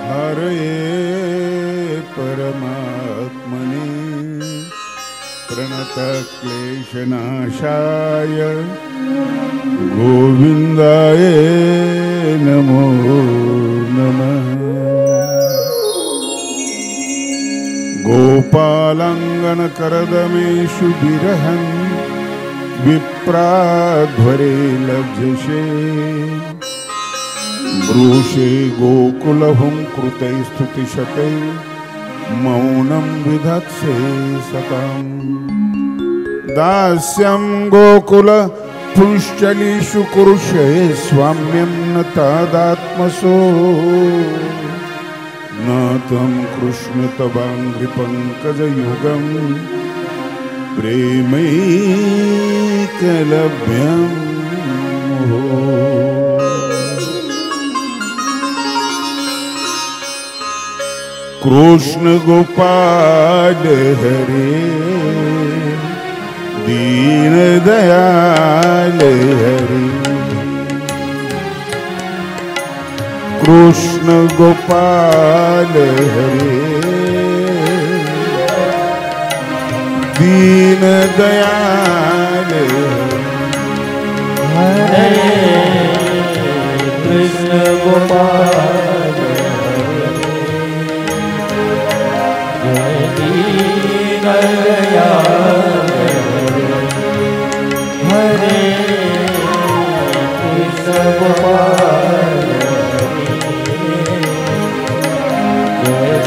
हरे परमात्मने प्रणतक्लेशनाशाय गोविन्दाय नमो नमः। गोपालाङ्गनकरदमेषु विरहन् विप्राध्वरे लज्जसे ब्रूषे गोकुलहुंकृतै स्तुतिशतै मौनं विधत्से सताम्। दास्यं गोकुल पुंश्चलीषु कुरुषे स्वाम्यं न तादात्मसो न तं कृष्ण तवाङ्घ्रिपङ्कजयुगं प्रेमैकलभ्यं मुहुः। कृष्ण गोपाल हरे दीन दयाल हरे। कृष्ण गोपाल हरे दीन दयाल हरे। कृष्ण गोपाल दीन दयाल हरे। कृष्ण गोपाल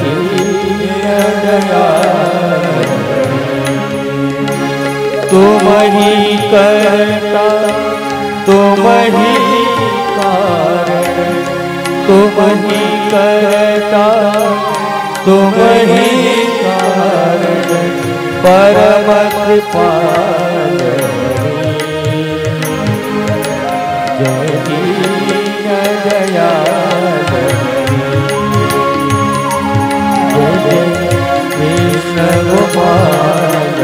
दीन दयाल। तुम ही करता तुम ही कारण, तुम ही करता तुम ही कारण, परम कृपाल जय दीन दयाल। जय कृष्ण गोपाल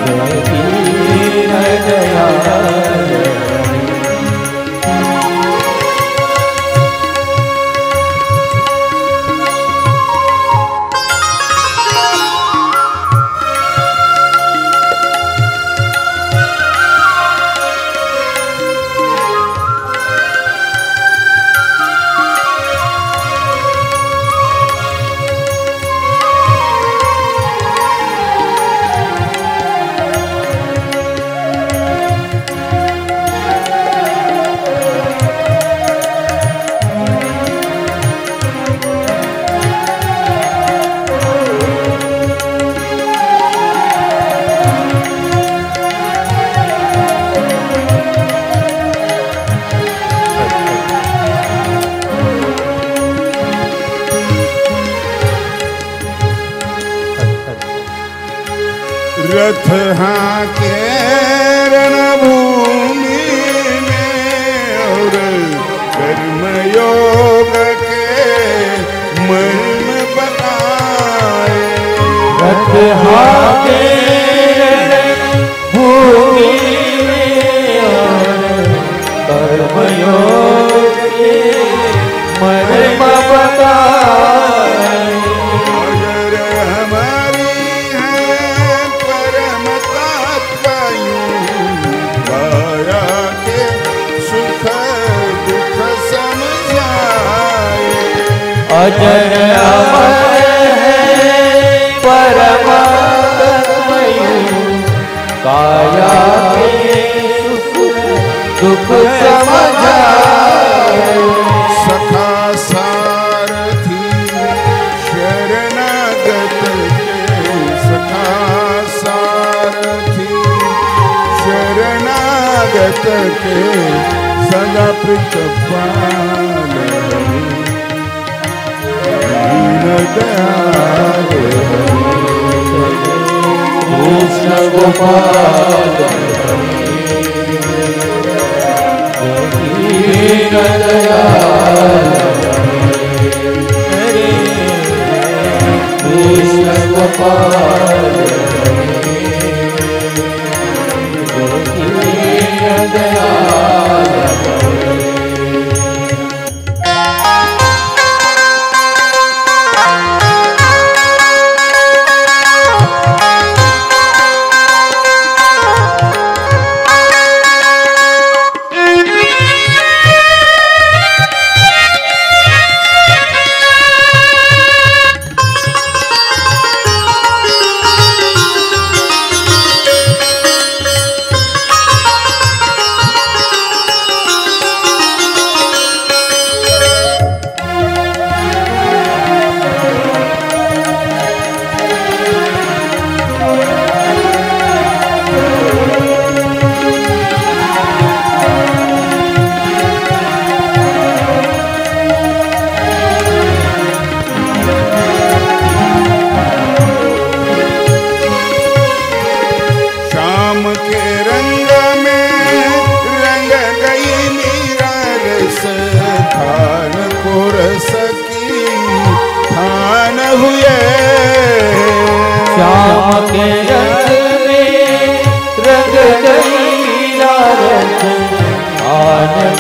जय दीन दयाल। रथ हाके रणभूमि में और कर्मयोग के मर्म बताए। रथ हाके रणभूमि में और कर्मयोग के मर्म बताए। अजर अमर है परम तत्वयु, काया के सुख दुख समझाए। सखा सारथी शरणागत के, सखा सारथी शरणागत के सदा प्रतिपाल दीन दयाल। कृष्ण गोपाल दीन दयाल हरे। कृष्ण गोपाल दीन दयाल।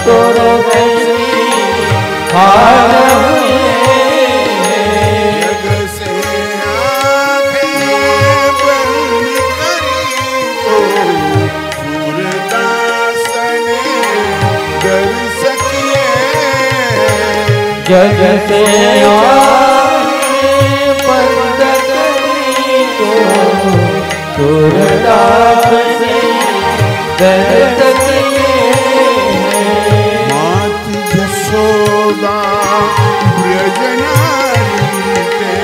तोरो कैसी हाल हुए। जग से आंखें बंद करी तो सूरदास ने दर्शन किए। जग से आंखें बंद करी तो सूरदास ने दर्शन किए। मात यशोदा ब्रजनारी के,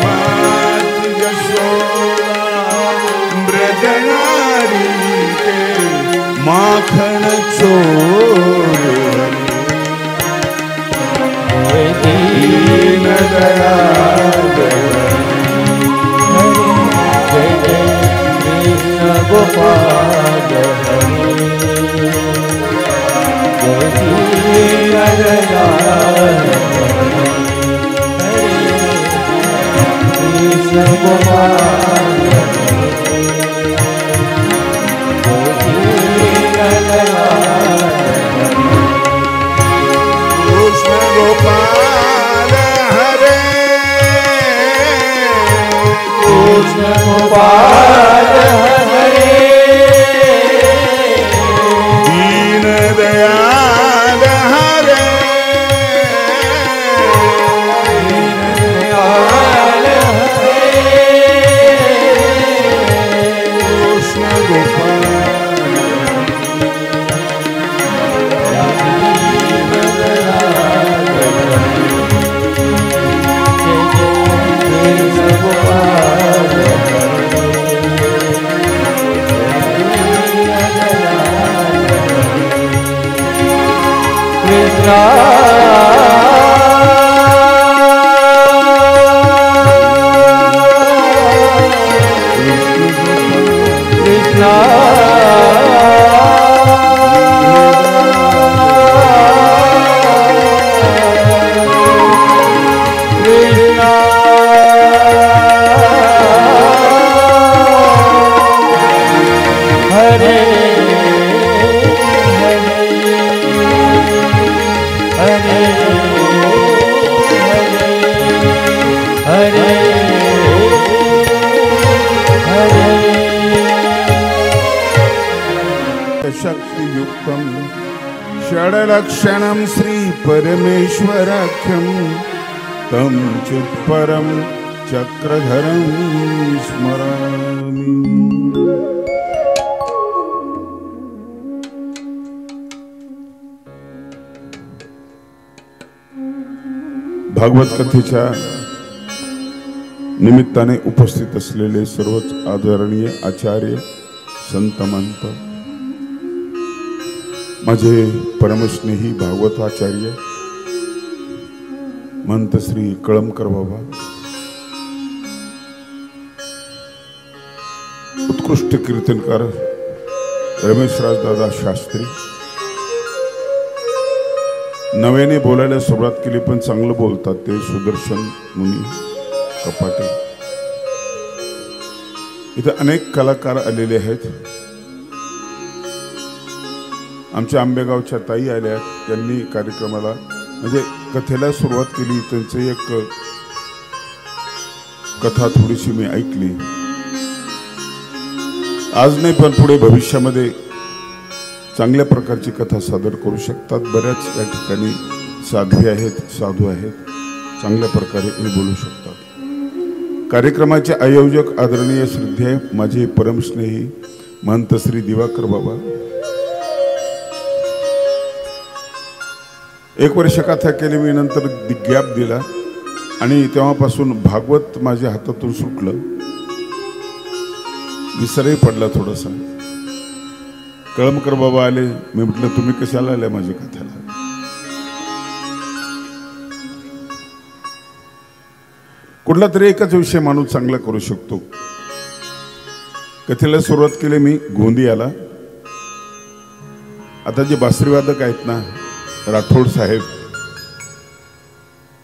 मात यशोदा ब्रजनारी के माखन चोर दीन दयाल जय जय कृष्ण गोपाल हरे। जय दीन दयाल हरे कृष्ण गोपाल हरे। जय दीन दयाल कृष्ण गोपाल हरे, कृष्ण गोपाल हरे। दीन दयाल हरे, दीन दयाल हरे। कृष्ण गोपाल शक्तियुक्तं षड्लक्षणं श्री परमेश्वराख्यं तं चित्परं चक्रधरं स्मरामि। भागवत कथेच्या निमित्ताने उपस्थित असलेले सर्वच आदरणीय आचार्य संत महंत, माझे परमस्नेही भागवताचार्य महंत श्री कळमकर बाबा, उत्कृष्ट कीर्तनकार रमेशराज दादा शास्त्री, नव्याने बोलायला सुरुवात केली पण चांगलं बोलतात ते सुदर्शन मुनी कपाटे, इथे अनेक कलाकार आलेले आहेत। आमच्या आंबेगावच्या ताई आल्या, त्यांनी कार्यक्रमाला म्हणजे कथेला सुरुवात केली। त्यांची एक कथा थोडीशी मी ऐकली, आज नाही पण पुढे भविष्यामध्ये चांगल्या प्रकारची कथा सादर करू शकतात। बऱ्याच या ठिकाणी साध्वी आहेत, साधू आहेत, चांगल्या प्रकारे हे बोलू शकतात। कार्यक्रमाचे आयोजक आदरणीय श्रद्धेय माझे परमस्नेही महंत श्री दिवाकर बाबा, एक वर्ष कथा केली मी, नंतर गॅप दिला आणि तेव्हापासून भागवत माझ्या हातातून सुटलं, विसरही पडला थोडासा। कळमकर बाबा आले, मी म्हटलं तुम्ही कशाला आले माझ्या कथेला? कुठला तरी एकच विषय माणूस चांगला करू शकतो। कथेला सुरुवात केली मी गोंदियाला। आता जे बासरीवादक आहेत ना, राठोड साहेब,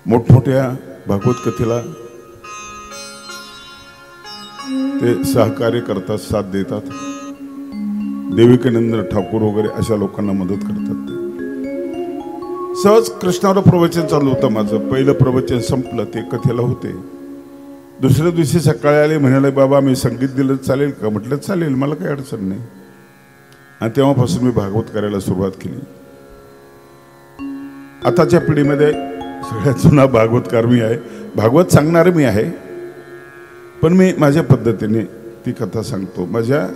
मोठमोठ्या भागवत कथेला ते सहकार्य करतात, साथ देतात। देविकानंद ठाकूर वगैरे अशा लोकांना मदत करतात ते। सहज कृष्णावर प्रवचन चालू होतं माझं. पहिलं प्रवचन संपलं, ते कथेला होते. दुसऱ्या दिवशी सकाळी आले, म्हणाले बाबा मी संगीत दिलं चालेल का? म्हटलं चालेल, मला काही अडचण नाही. आणि तेव्हापासून मी भागवत करायला सुरुवात केली. आताच्या पिढीमध्ये सगळ्यात जुना भागवतकार मी आहे, भागवत सांगणार मी आहे. पण मी माझ्या पद्धतीने ती कथा सांगतो. माझ्या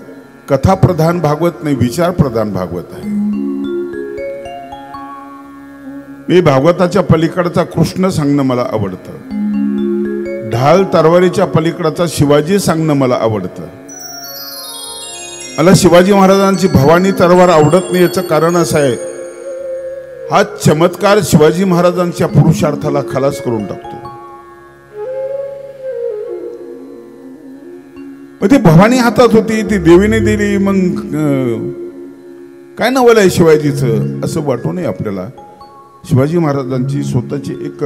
कथाप्रधान भागवत नाही, विचारप्रधान भागवत आहे. मी भागवताच्या पलीकडचा कृष्ण सांगणं मला आवडतं. ढाल तरवारीच्या पलीकडचा शिवाजी सांगणं मला आवडतं. मला शिवाजी महाराजांची भवानी तरवार आवडत नाही, याचं कारण असं आहे, हा चमत्कार शिवाजी महाराजांच्या पुरुषार्थाला खलास करून टाकतो. मग ती भवानी हातात होती, ती देवीने दिली, मग काय नवल आहे शिवाजीचं असं वाटू नये आपल्याला. शिवाजी महाराजांची स्वतःची एक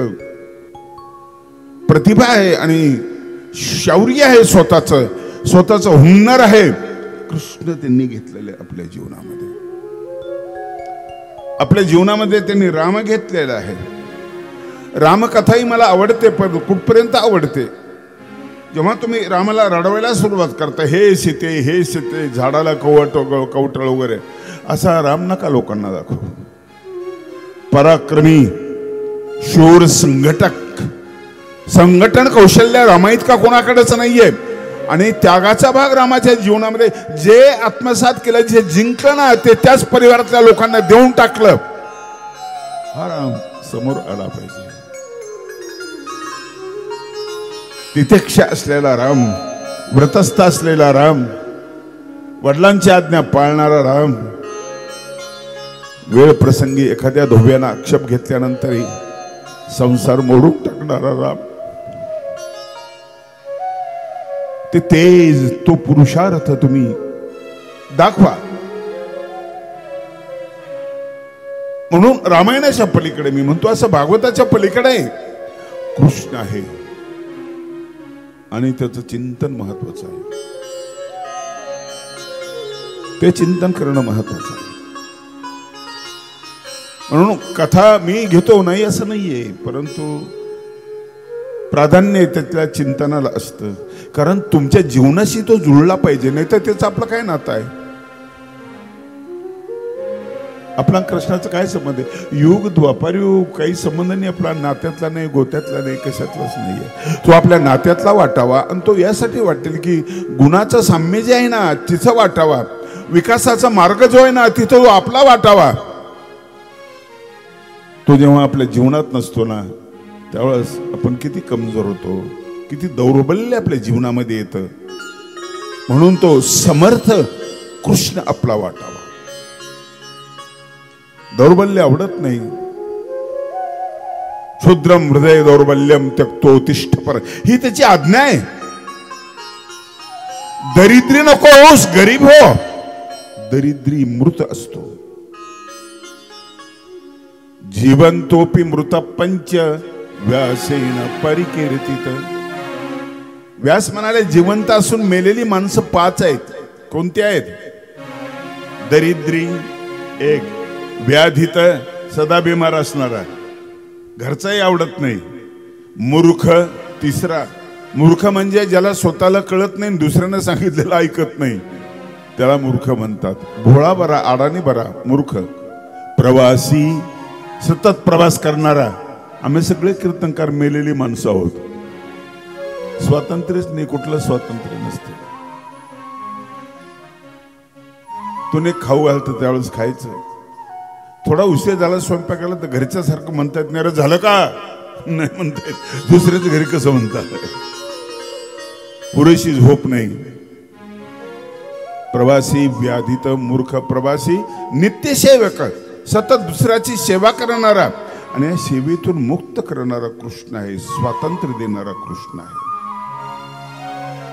प्रतिभा आहे आणि शौर्य आहे, स्वतःचं हुन्नर आहे. कृष्ण त्यांनी घेतलेले आपल्या जीवनामध्ये. आपल्या जीवनामध्ये त्यांनी राम घेतलेला आहे. रामकथाही मला आवडते, पण कुठपर्यंत आवडते, जेव्हा तुम्ही रामाला रडवायला सुरुवात करता, हे सीते झाडाला कवटळ वगैरे, असा राम नका लोकांना दाखवू. पराक्रमी शूर संघटन कौशल्य रामायित का कोणाकडेच नाहीये. आणि त्यागाचा भाग रामाच्या जीवनामध्ये जे आत्मसात केलं, जे जिंकलं ना, ते त्याच परिवारातल्या लोकांना देऊन टाकलं. हा राम समोर आला पाहिजे. तितिक्ष असलेला राम, व्रतस्थ असलेला राम, वडिलांची आज्ञा पाळणारा राम, वेळ प्रसंगी एखाद्या धोब्यानं आक्षेप घेतल्यानंतरही संसार मोडून टाकणारा राम, ते तेज, तो पुरुषार्थ तुम्ही दाखवा. म्हणून रामायणाच्या पलीकडे, मी म्हणतो असं भागवताच्या पलीकडे कृष्ण आहे आणि त्याचं चिंतन महत्वाचं आहे. ते चिंतन करणं महत्वाचं आहे. म्हणून कथा मी घेतो नाही असं नाहीये, परंतु प्राधान्य त्यातल्या चिंतनाला असतं. कारण तुमच्या जीवनाशी तो जुळला पाहिजे, नाही तर त्याचं आपलं काय नातं आहे? आपला कृष्णाचं काय संबंध आहे? युग द्वापार युग काही संबंध नाही, आपला नात्यातला नाही, गोत्यातला नाही, कशातलाच नाहीये. तो आपल्या नात्यातला वाटावा, आणि तो यासाठी वाटेल की गुणाचं साम्य जे आहे ना तिचं वाटावा, विकासाचा मार्ग जो आहे ना तिथं तो आपला वाटावा. तो जेव्हा आपल्या जीवनात नसतो ना, त्यावेळेस आपण किती कमजोर होतो, किती दौर्बल्य आपल्या जीवनामध्ये येतं. म्हणून तो समर्थ कृष्ण आपला वाटावा. दौर्बल्य आवडत नाही. क्षुद्रम हृदय दौर्बल्यम त्यक्तो तिष्ठ पर, ही त्याची आज्ञा आहे. दरिद्री नको होस, गरीब हो. दरिद्री मृत असतो. जीवंतोपी मृत पंच व्यासेन परिकीर्तित. व्यास म्हणाले जिवंत असून मेलेली माणसं 5 आहेत. कोणती आहेत? दरिद्री एक, व्याधित सदा बिमार असणारा, घरचाही आवडत नाही. मूर्ख तिसरा, मूर्ख म्हणजे ज्याला स्वतःला कळत नाही, दुसऱ्यानं सांगितलेलं ऐकत नाही, त्याला मूर्ख म्हणतात. भोळा बरा, अडाणी बरा, मूर्ख. प्रवासी, सतत प्रवास करणारा. आम्ही सगळे कीर्तनकार मेलेली माणसं आहोत. स्वातंत्र्यच नाही, कुठलं स्वातंत्र्य नसते. तुने खाऊ घालतं त्यावेळेस खायचं. थोडा उशीर झाला स्वयंपाकाला तर घरच्या सारखं म्हणतात नाही, झालं का नाही म्हणतात. दुसऱ्याच्या घरी कसं म्हणतात? पुरेशी झोप नाही. प्रवासी, व्याधित, मूर्ख. प्रवासी नित्यसेवक, सतत दुसऱ्याची सेवा करणारा आणि या सेवेतून मुक्त करणारा कृष्ण आहे. स्वातंत्र्य देणारा कृष्ण आहे.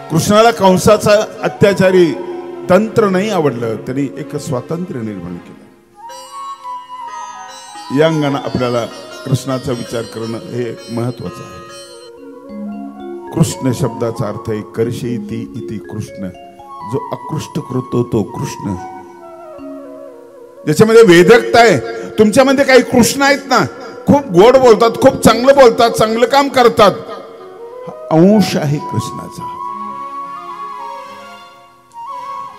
कृष्णाला कंसाचा अत्याचारी तंत्र नाही आवडलं, त्यांनी एक स्वातंत्र्य निर्माण केलं. या अंगाने आपल्याला कृष्णाचा विचार करणं हे महत्वाचं आहे. कृष्ण शब्दाचा अर्थ आहे कर्षयति इति कृष्ण. जो आकृष्ट करतो तो कृष्ण. ज्याच्यामध्ये वेदकता आहे. तुमच्यामध्ये काही कृष्ण आहेत ना, खूप गोड बोलतात, खूप चांगलं बोलतात, चांगलं काम करतात. अंश आहे कृष्णाचा.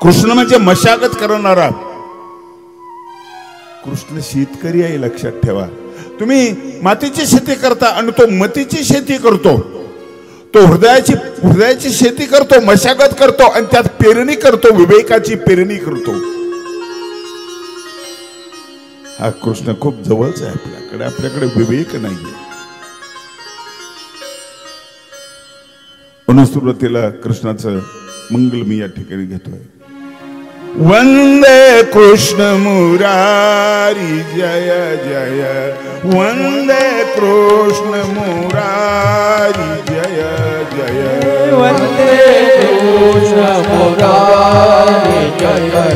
कृष्ण म्हणजे मशागत करणारा. कृष्ण शेतकरी आहे, लक्षात ठेवा. तुम्ही मातीची शेती करता आणि तो मतीची शेती करतो. तो हृदयाची शेती करतो, मशागत करतो आणि त्यात पेरणी करतो, विवेकाची पेरणी करतो. हा कृष्ण खूप जवळच आहे आपल्याकडे. आपल्याकडे विवेक नाहीये. म्हणून सुरुवातीला कृष्णाचं मंगल मी या ठिकाणी घेतोय. वंदे कृष्ण मुरारी जय जय, वंदे कृष्ण मुरारी जय जय, वंदे कृष्ण मुरारी जय जय,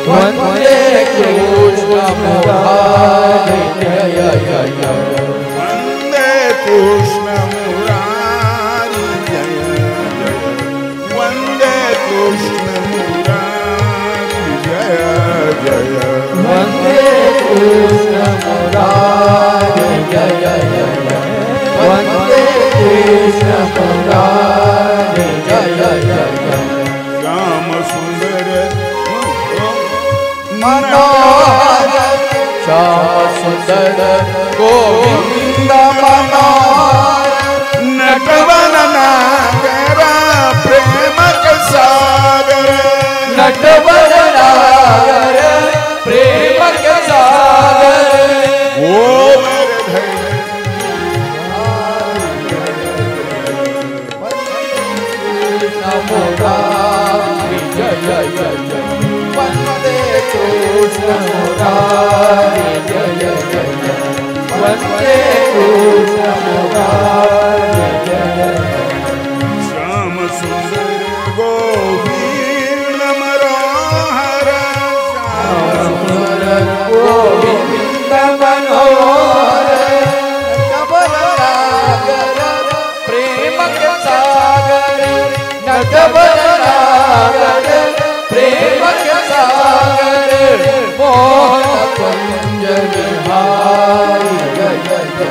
वंदे कृष्ण मुरारी जय जय, वंदे कृष्ण मुरारी जय जय, वंदे कृष्ण वंदे कृष्ण मुरारी जय जय, वंदे कृष्ण मुरारी जय जय, श्याम सुंदर मनोहर, श्याम सुंदर गोविंद मनोहर, नटवन नागरा प्रेम सागर, नटवर नागर प्रेम सागर, ओ मुरारी जय जय, वंदे कृष्ण मुरारी जय जय, वंदे कृष्ण मुरारी जय, श्याम सुंदर गोविंद मनोहर, श्याम सुंदर गोविंद मनोहर, नटवर नागर प्रेम सागर, नटवर नागर प्रेम सागर, मोहन कुंज विहारी जय जय,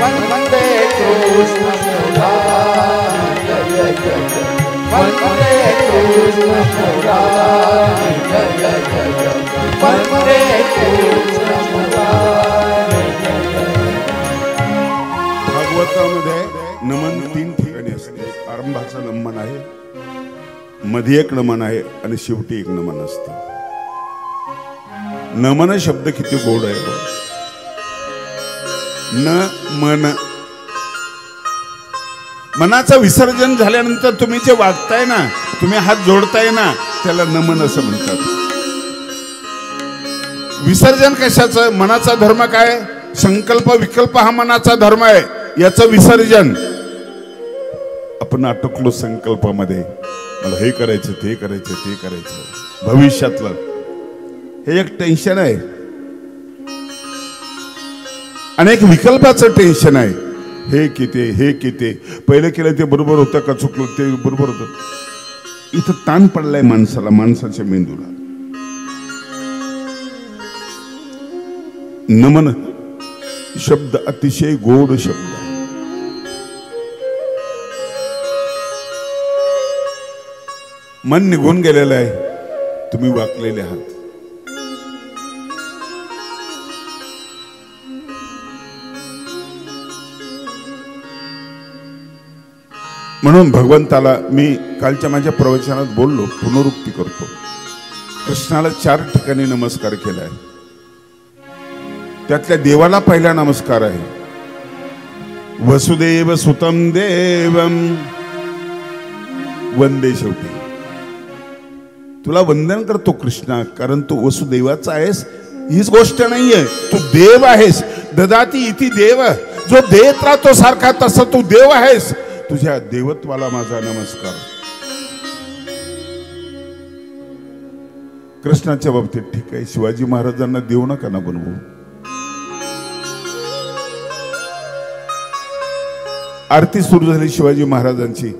वंदे कृष्ण मुरारी जय जय, वंदे कृष्ण मुरारी जय जय, वंदे कृष्ण मुरारी जय जय. भागवतामध्ये नमन 3 ठिकाणी असते. आरंभाचं नमन आहे, मध्ये एक नमन आहे आणि शेवटी एक नमन असतं. नमन शब्द किती गोड आहे. न मन, मनाचं विसर्जन झाल्यानंतर तुम्ही जे वागताय ना, तुम्ही हात जोडताय ना, त्याला नमन असं म्हणतात. विसर्जन कशाचं? मनाचा धर्म काय? संकल्प विकल्प हा मनाचा धर्म आहे. याचं विसर्जन. आपण अटकलो संकल्पामध्ये, मला हे करायचं, ते करायचं, ते करायचं, भविष्यातलं. हे एक टेन्शन आहे. अनेक विकल्पाचं टेन्शन आहे. हे किती, हे किती, पहिलं केलं ते बरोबर होतं का चुकलं ते बरोबर होतं. इथं ताण पडलाय माणसाला, माणसाच्या मेंदूला. नमन शब्द अतिशय गोड शब्द आहे. मन निघून गेलेलं आहे, तुम्ही वाकलेले आहात. म्हणून भगवंताला मी कालच्या माझ्या प्रवचनात बोललो, पुनरुक्ती करतो. कृष्णाला 4 ठिकाणी नमस्कार केलाय. त्यातल्या देवाला पहिला नमस्कार आहे. वसुदेव सुतम देवम वंदे. शेवटी तुला वंदन करतो कृष्णा, कारण तू वसुदेवाचा आहेस. हीच गोष्ट नाहीये, तू देव आहेस. ददाती इति देव, जो देत राहतो सारखा, तसा तू देव आहेस. तुझ्या देवत्वाला माझा नमस्कार. कृष्णाच्या बाबतीत ठीक आहे, शिवाजी महाराजांना देऊ नका ना बनवू. आरती सुरू झाली शिवाजी महाराजांची.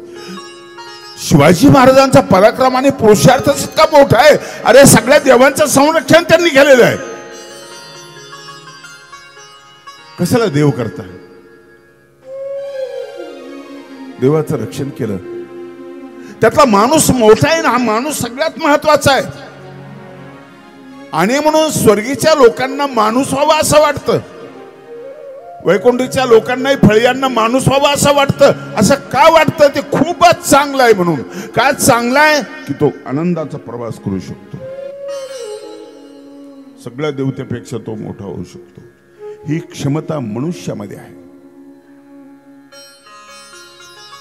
शिवाजी महाराजांचा पराक्रम आणि पुरुषार्थ इतका मोठा आहे. अरे सगळ्या देवांचं संरक्षण त्यांनी केलेलं आहे. कशाला देव करताय? देवाचं रक्षण केलं. त्यातला माणूस मोठा आहे ना, हा माणूस सगळ्यात महत्वाचा आहे. आणि म्हणून स्वर्गीच्या लोकांना माणूस व्हावा असं वाटतं, वैकुंठीच्या लोकांनाही फळियांना माणूस व्हावा असं वाटतं. असं का वाटतं? ते खूपच चांगलं आहे. म्हणून काय चांगलं आहे की तो आनंदाचा प्रवास करू शकतो. सगळ्या देवतेपेक्षा तो मोठा होऊ शकतो. ही क्षमता मनुष्यामध्ये आहे.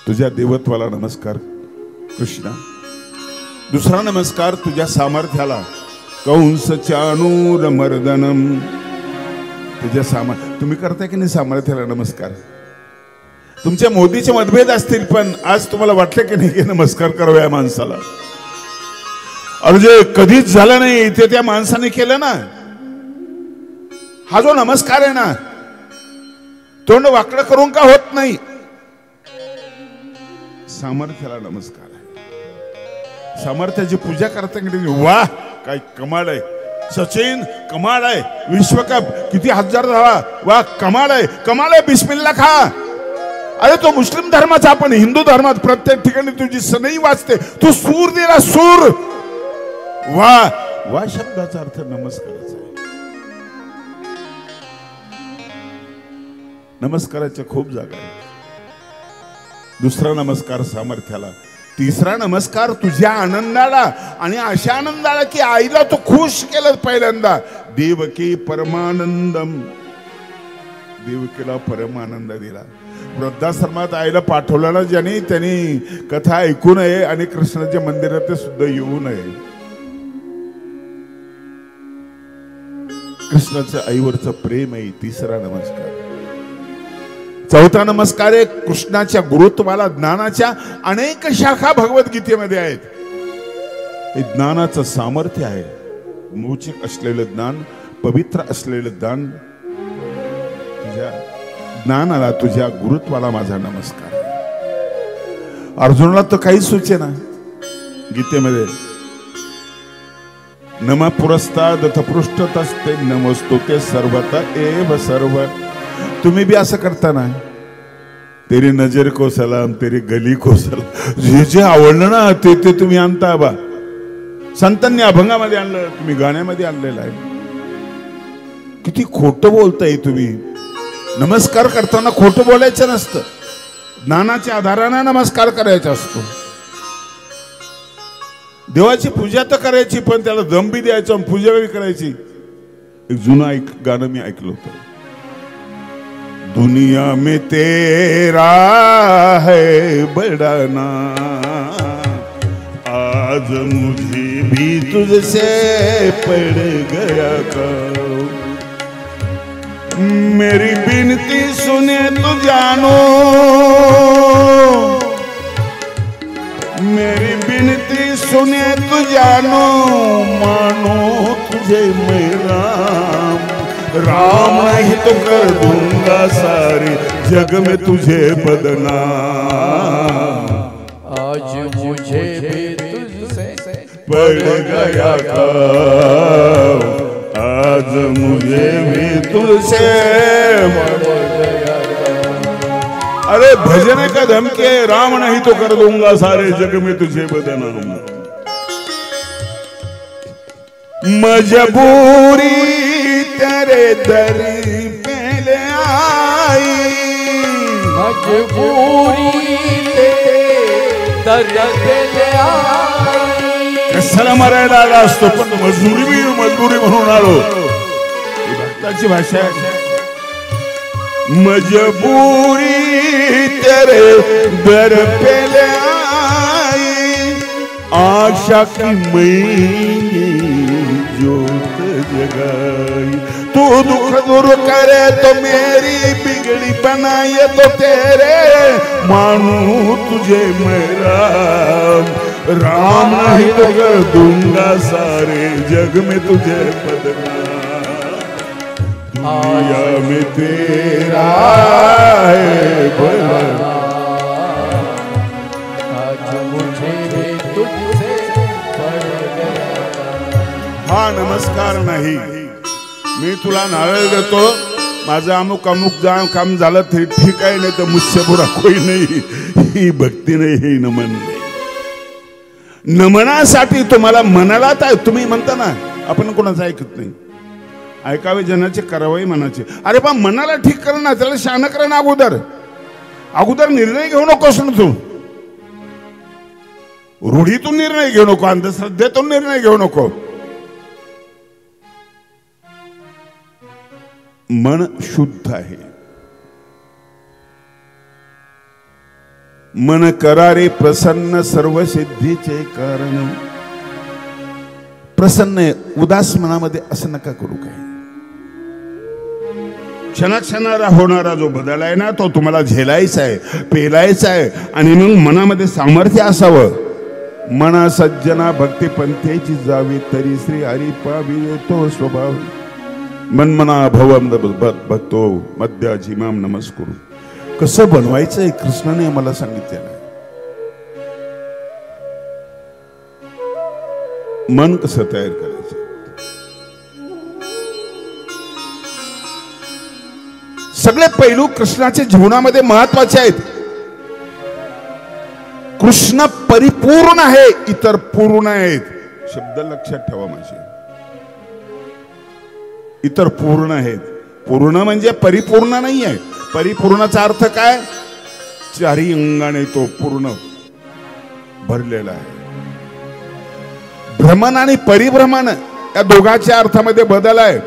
तुझ्या देवत्वाला नमस्कार कृष्णा. दुसरा नमस्कार तुझ्या सामर्थ्याला. कंस चाणूर मर्दनम. तुझ्या तुम्ही करताय की नाही सामर्थ्याला नमस्कार? तुमच्या मोदीचे मतभेद असतील, पण आज तुम्हाला वाटलं की नाही की नमस्कार करावा या माणसाला? अरे जे कधीच झालं नाही ते त्या माणसाने केलं ना. हा जो नमस्कार आहे ना, तोंड वाकडं करून का होत नाही. सामर्थ्याला नमस्कार आहे. सामर्थ्याची पूजा करता की नाही? वाह काय कमाल आहे. सचिन कमाल आहे. विश्वकप किती हजार धावा, वाह कमाल आहे. कमाल आहे. बिस्मिल्ला खा. अरे तो मुस्लिम धर्माचा, आपण हिंदू धर्मात प्रत्येक ठिकाणी तुझी सनई वाचते. तू सूर दिला, सूर. वाह वाह शब्दाचा अर्थ नमस्काराचा आहे. नमस्काराच्या खूप जागा आहेत. दुसरा नमस्कार सामर्थ्याला. तिसरा नमस्कार तुझ्या आनंदाला. आणि अशा आनंदाला की आईला तो खुश केलं पहिल्यांदा. देवकी परमानंदम. देवकीला परमानंद दिला. वृद्धाश्रमात आईला पाठवलं ना ज्यांनी, त्यांनी कथा ऐकू नये आणि कृष्णाच्या मंदिरात सुद्धा येऊ नये. कृष्णाचं आईवरचं प्रेम आहे. तिसरा नमस्कार. चौथा नमस्कार आहे कृष्णाच्या गुरुत्वाला. ज्ञानाच्या अनेक शाखा भगवद्गीतेमध्ये आहेत. हे ज्ञानाचं सामर्थ्य आहे. मौचिक असलेलं ज्ञान, पवित्र असलेलं ज्ञान. तुझ्या ज्ञानाला, तुझ्या गुरुत्वाला माझा नमस्कार. अर्जुनाला तर काही सुचेना गीतेमध्ये. नम पुरस्ताद पृष्ठतस्ते नमस्तुते सर्वत एव सर्व. तुम्ही भी असं करता ना. तेरी नजर को सलाम, तेरी गली को सलाम. जे जे आवडलं ना ते तुम्ही आणता बा. संतांनी अभंगामध्ये आणलं, तुम्ही गाण्यामध्ये आणलेलं आहे. किती खोटं बोलताय तुम्ही. नमस्कार करताना खोटं बोलायचं नसतं. ज्ञानाच्या आधाराने नमस्कार करायचा असतो. देवाची पूजा तर करायची, पण त्याला दम बी द्यायचं, पूजा बी करायची. एक जुनं गाणं मी ऐकलं होतं. दुनिया में तेरा है बड़ा नाम, आज मुझे भी तुझसे पड़ गया काम. मेरी बिनती सुने तू जानो, मेरी बिनती सुने तू जानो. मानो तुझे मेरा राम नहीं तो कर दूंगा सारे जग में तुझे बदनाम. आज मुझे भी तुझसे पड़ गया काम, आज मुझे भी तुझसे पड़ गया. अरे भजन का धमके, राम नहीं तो कर दूंगा सारे जग में तुझे बदनाम. मजबूरी तेरे दर पे ले आई, मजबूरी तेरे दर पे ले आई. कशाला मरायला आला असतो, पण मजबुरी म्हणून आलो. ही भक्ताची भाषा आहे. मजबूरी तेरे दर पे ले आई, आशा की मैंने जोत जगाई. तू दुख दूर करे तो मेरी बिगड़ी बनाए तो तेरे मानू तुझे मेरा. राम नहीं तो कर दूंगा सारे जग में तुझे बदनाम. दुनिया में तेरा है बड़ा, आज मुझे नमस्कार नाही. मी तुला नारळ देतो, माझं अमुक अमुक काम झालं तरी ठीक आहे, नाही तर मुझसे बुरा कोई नाही. ही भक्ती नाही, हे नमन नाही. नमनासाठी तुम्हाला मनाला तुम्ही म्हणता ना, आपण कोणाचं ऐकत नाही. ऐकावे जनाचे करावे मनाचे. अरे बा मनाला ठीक कर ना, त्याला शहाणं कर ना. अगोदर निर्णय घेऊ नकोस ना तू. रूढीतून निर्णय घेऊ नको, अंधश्रद्धेतून निर्णय घेऊ नको. मन शुद्ध आहे. मन करारे प्रसन्न सर्व सिद्धीचे कारण. प्रसन्न आहे, उदास मनामध्ये असं नका करू. काय क्षणाक्षणाला होणारा जो बदल आहे ना, तो तुम्हाला झेलायचा आहे, पेलायचा आहे. आणि मग मनामध्ये सामर्थ्य असावं. मना सज्जना भक्ती पंथेची जावी, तरी श्री हरी पावी येतो स्वभाव. मनमना भवम भक्तो मध्या जिमाम नमस्कुरु. कसं बनवायचंय कृष्णाने आम्हाला सांगितलेलं आहे. मन कसं तयार करायचं. सगळे पैलू कृष्णाच्या जीवनामध्ये महत्वाचे आहेत. कृष्ण परिपूर्ण आहे, इतर पूर्ण आहेत. शब्द लक्षात ठेवा माझे. इतर पूर्ण आहेत. पूर्ण म्हणजे परिपूर्ण नाही आहे. परिपूर्णाचा अर्थ काय? चारी अंगाने तो पूर्ण भरलेला आहे. भ्रमण आणि परिभ्रमण या दोघांच्या अर्थामध्ये बदल आहे.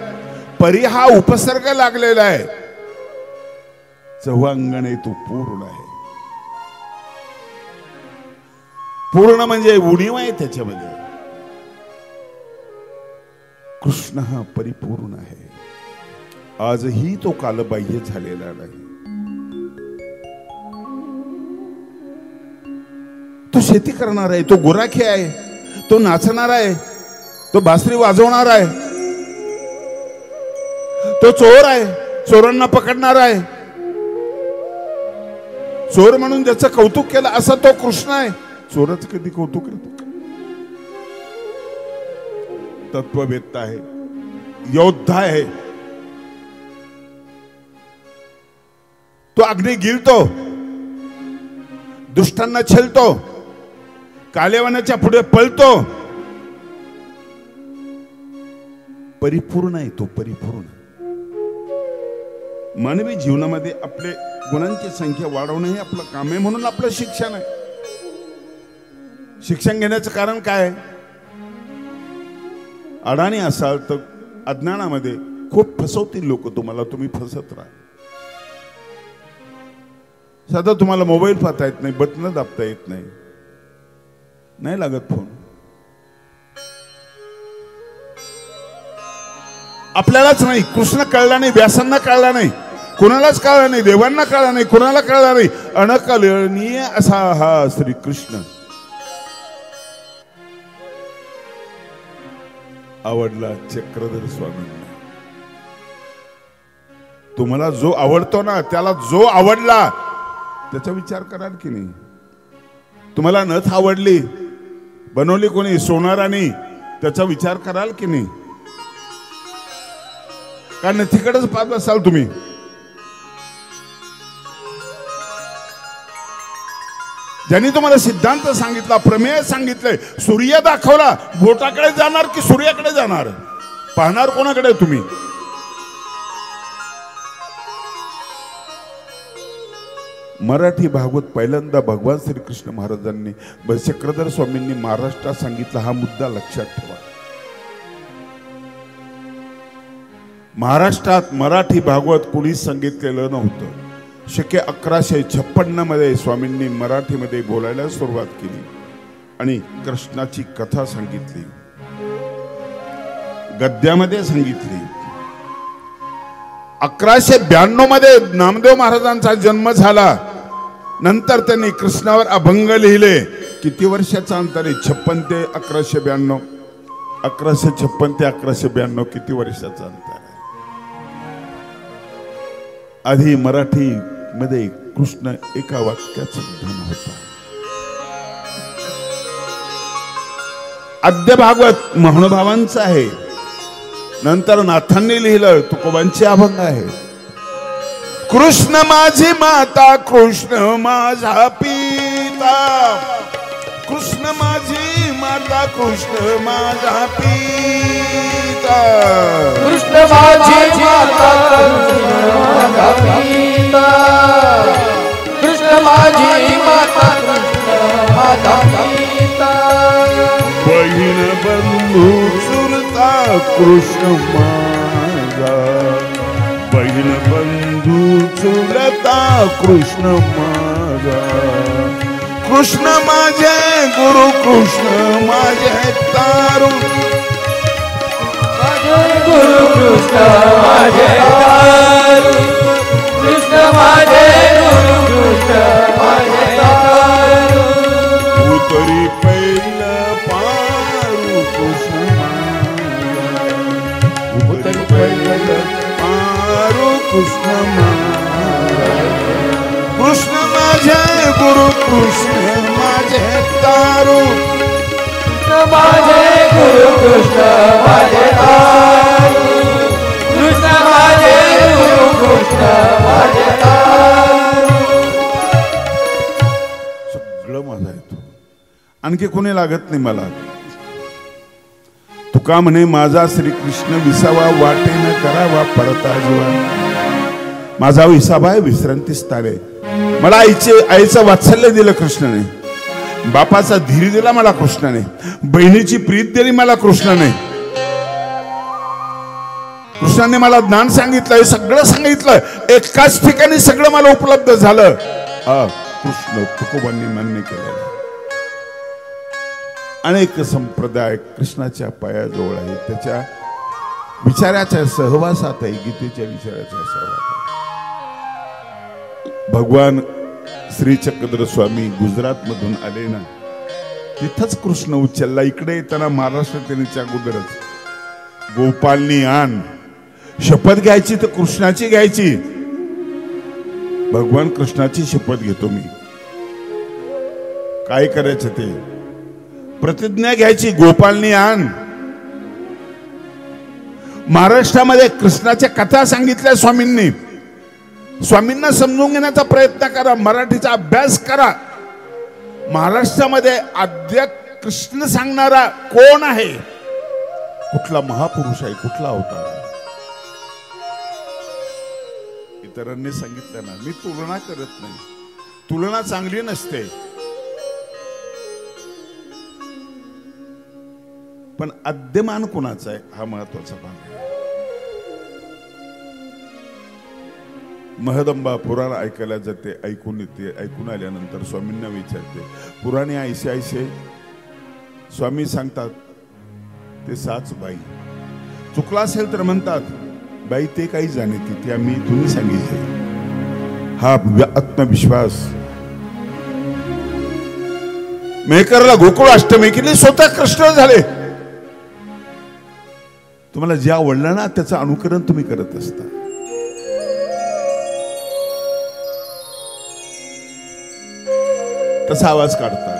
परी हा उपसर्ग लागलेला आहे. चौहा अंगाने तो पूर्ण आहे. पूर्ण म्हणजे उणीव आहे त्याच्यामध्ये. कृष्ण हा परिपूर्ण आहे. आजही तो कालबाह्य झालेला नाही. तो शेती करणार आहे, तो गुराखी आहे, तो नाचणार आहे, तो बासरी वाजवणार आहे, तो चोर आहे, चोरांना पकडणार आहे. चोर म्हणून ज्याचं कौतुक केलं असं तो कृष्ण आहे. चोरच कधी कौतुक करतो? तत्ववेत्ता आहे, योद्धा आहे. तो अग्नी गिळतो, दुष्टांना छलतो, कालेवानाच्या पुढे पळतो. परिपूर्ण आहे तो, परिपूर्ण. मानवी जीवनामध्ये आपले गुणांची संख्या वाढवणं हे आपलं काम आहे. म्हणून आपलं शिक्षण आहे. शिक्षण घेण्याचं कारण काय? अडाणी असाल तर अज्ञानामध्ये खूप फसवतील लोक तुम्हाला. तुम्ही फसत राहा. साधा तुम्हाला मोबाईल पाहता येत नाही, बटन दाबता येत नाही, नाही लागत फोन. आपल्यालाच नाही, कृष्ण कळला नाही, व्यासांना कळला नाही, कुणालाच कळला नाही, देवांना कळला नाही, कुणाला कळला नाही. अनकलनीय असा हा श्री कृष्ण आवडला चक्रधर स्वामींना. तुम्हाला जो आवडतो ना, त्याला जो आवडला त्याचा विचार कराल की नाही? तुम्हाला नथ आवडली, बनवली कोणी? सोनाराने. त्याचा विचार कराल की नाही? का नथीकडेच पाहत असाल तुम्ही? ज्यांनी तुम्हाला सिद्धांत सांगितला, प्रमेय सांगितलंय, सूर्य दाखवला, बोटाकडे जाणार की सूर्याकडे जाणार? पाहणार कोणाकडे तुम्ही? मराठी भागवत पहिल्यांदा भगवान श्रीकृष्ण महाराजांनी, चक्रधर स्वामींनी महाराष्ट्रात सांगितला. हा मुद्दा लक्षात ठेवा. महाराष्ट्रात मराठी भागवत कुणीच सांगितलेलं नव्हतं. शके 1156 मध्ये स्वामींनी मराठीमध्ये बोलायला सुरुवात केली आणि कृष्णाची कथा सांगितली, गद्यामध्ये सांगितली. 1192 मध्ये नामदेव महाराजांचा जन्म झाला. नंतर त्यांनी कृष्णावर अभंग लिहिले. किती वर्षाचा अंतर आहे? 56 ते 1192. 1156 ते 1192 किती वर्षाचा अंतर आहे? आधी मराठी मध्ये कृष्ण एका वाक्यात सुद्धा नव्हता. आद्य भागवत महानुभावांचं आहे. नंतर नाथांनी लिहिलं, तुकोबांचे अभंग आहे. कृष्ण माझी माता, कृष्ण माझा पिता, कृष्ण माझी माता, कृष्ण माझा पिता, कृष्ण माझी माता, कृष्ण माझा पिता, कृष्ण माझी माता, कृष्ण माझा पिता. बहीण बंधू चुलता कृष्ण माझा, बहीण बंधू चुलता कृष्ण माझा, कृष्ण माझे गुरु, कृष्ण माझे तारू, माझे गुरु कृष्ण माझे तारू, कृष्ण माझे गुरु, कृष्ण माझे तारू. उतरी पहिलं पारू कृष्ण माझा, उतरी पहिलं पारू कृष्ण माझा, कृष्ण माझे गुरु, कृष्ण माझे तारू, कृष्ण माझे गुरु, कृष्ण माझे तारू, कृष्ण माझे गुरु, कृष्ण माझे तारू. सगळं माझा येतो, आणखी कोणी लागत नाही मला. तुका म्हणे माझा श्रीकृष्ण विसावा, वाटेन करावा पडता जीवा. माझा विसावा आहे विश्रांती स्थाने. मला आईचं वात्सल्य दिलं कृष्णाने, बापाचा धीर दिला मला कृष्णाने, बहिणीची प्रीत दिली मला कृष्णाने, कृष्णाने मला ज्ञान सांगितलं, सगळं सांगितलं, एकाच ठिकाणी सगळं मला उपलब्ध झालं. कृष्ण तुकोबांनी मान्य केलेलं. अनेक संप्रदाय कृष्णाच्या पायाजवळ आहे, त्याच्या विचाराच्या सहवासात आहे, गीतेच्या विचाराच्या सहवासात. भगवान श्री चक्रधर स्वामी गुजरात मधून आले ना, तिथंच कृष्ण उचलला. इकडे येताना महाराष्ट्र त्यांच्या अगोदरच गोपालनी आण, शपथ घ्यायची तर कृष्णाची घ्यायची. भगवान कृष्णाची शपथ घेतो मी, काय करायचं ते प्रतिज्ञा घ्यायची, गोपालनी आण. महाराष्ट्रामध्ये कृष्णाच्या कथा सांगितल्या स्वामींनी. स्वामींना समजून घेण्याचा प्रयत्न करा, मराठीचा अभ्यास करा. महाराष्ट्रामध्ये आद्य कृष्ण सांगणारा कोण आहे, कुठला महापुरुष आहे, कुठला अवतार आहे. इतरांनी सांगितलं ना, मी तुलना करत नाही, तुलना चांगली नसते, पण आद्यमान कोणाचा आहे हा महत्वाचा भाग आहे. महदंबा पुराण ऐकायला जाते, ऐकून येते, ऐकून आल्यानंतर स्वामींना विचारते, पुराणे ऐसे ऐसे. स्वामी सांगतात ते साच बाई. चुकला असेल तर म्हणतात, बाई ते काही जाणते, ते आम्ही तुम्ही सांगितले. हा आत्मविश्वास मेकरला गोकुळ अष्टमी केली, स्वतः कृष्ण झाले. तुम्हाला जे आवडलं ना त्याचं अनुकरण तुम्ही करत असता. तसा आवाज काढतात.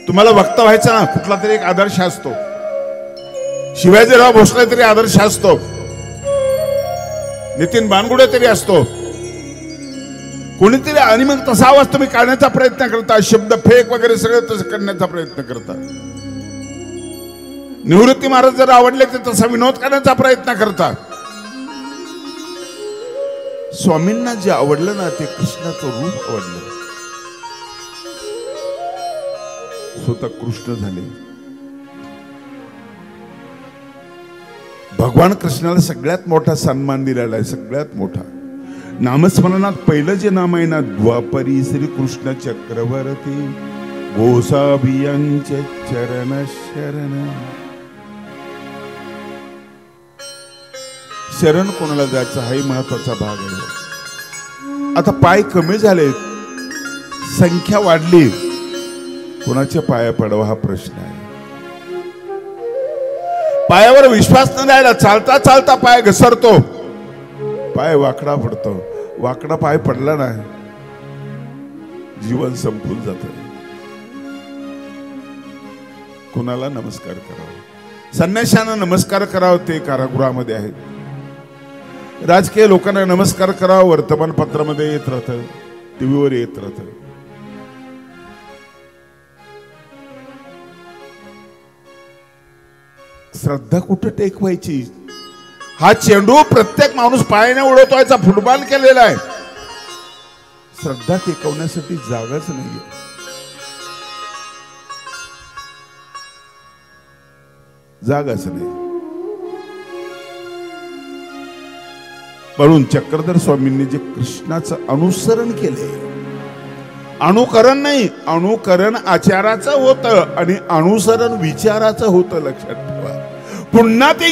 तुम्हाला वक्ता व्हायचा ना, कुठला तरी एक आदर्श असतो. शिवाजीराव भोसले तरी आदर्श असतो, नितीन बानगुडे तरी असतो, कोणीतरी. आणि मग तसा आवाज तुम्ही काढण्याचा प्रयत्न करता, शब्द फेक वगैरे सगळं तसं करण्याचा प्रयत्न करता. निवृत्ती महाराज जर आवडले तर तसा विनोद करण्याचा प्रयत्न करता. स्वामींना जे आवडलं ना ते कृष्णाचं रूप आवडलं. स्वतः कृष्ण झाले. भगवान कृष्णाला सगळ्यात मोठा सन्मान दिलेला आहे, सगळ्यात मोठा. नामस्मरणात पहिलं जे नाम आहे ना, द्वापरी श्री कृष्ण चक्रवर्ती गोसाभियांचे चरण शरण. शरण कोणाला जायचं हाही महत्वाचा भाग आहे. आता पाय कमी झाले, संख्या वाढली, कोणाच्या पाया पडावा हा प्रश्न आहे. पायावर विश्वास न राहिला, चालता चालता पाय घसरतो, पाय वाकडा पडतो. वाकडा पाय पडला ना, जीवन संपून जात. कोणाला नमस्कार करावा. संन्याशांना नमस्कार करावं ते कारागृहामध्ये आहेत. राजकीय लोकांना नमस्कार करावं वर्तमानपत्रामध्ये येत राहतं, टीव्हीवर येत राहतं. श्रद्धा कुठं टेकवायची? हा चेंडू प्रत्येक माणूस पायाने उडवतोय, फुटबॉल केलेला आहे. श्रद्धा टेकवण्यासाठी जागाच नाहीये. जागाच नाही. म्हणून चक्रधर स्वामींनी जे कृष्णाचं अनुसरण केले, अनुकरण नाही, अनुकरण आचाराचं होतं आणि अनुसरण विचाराचं होतं. लक्षात ठेवा. पुन्हा ती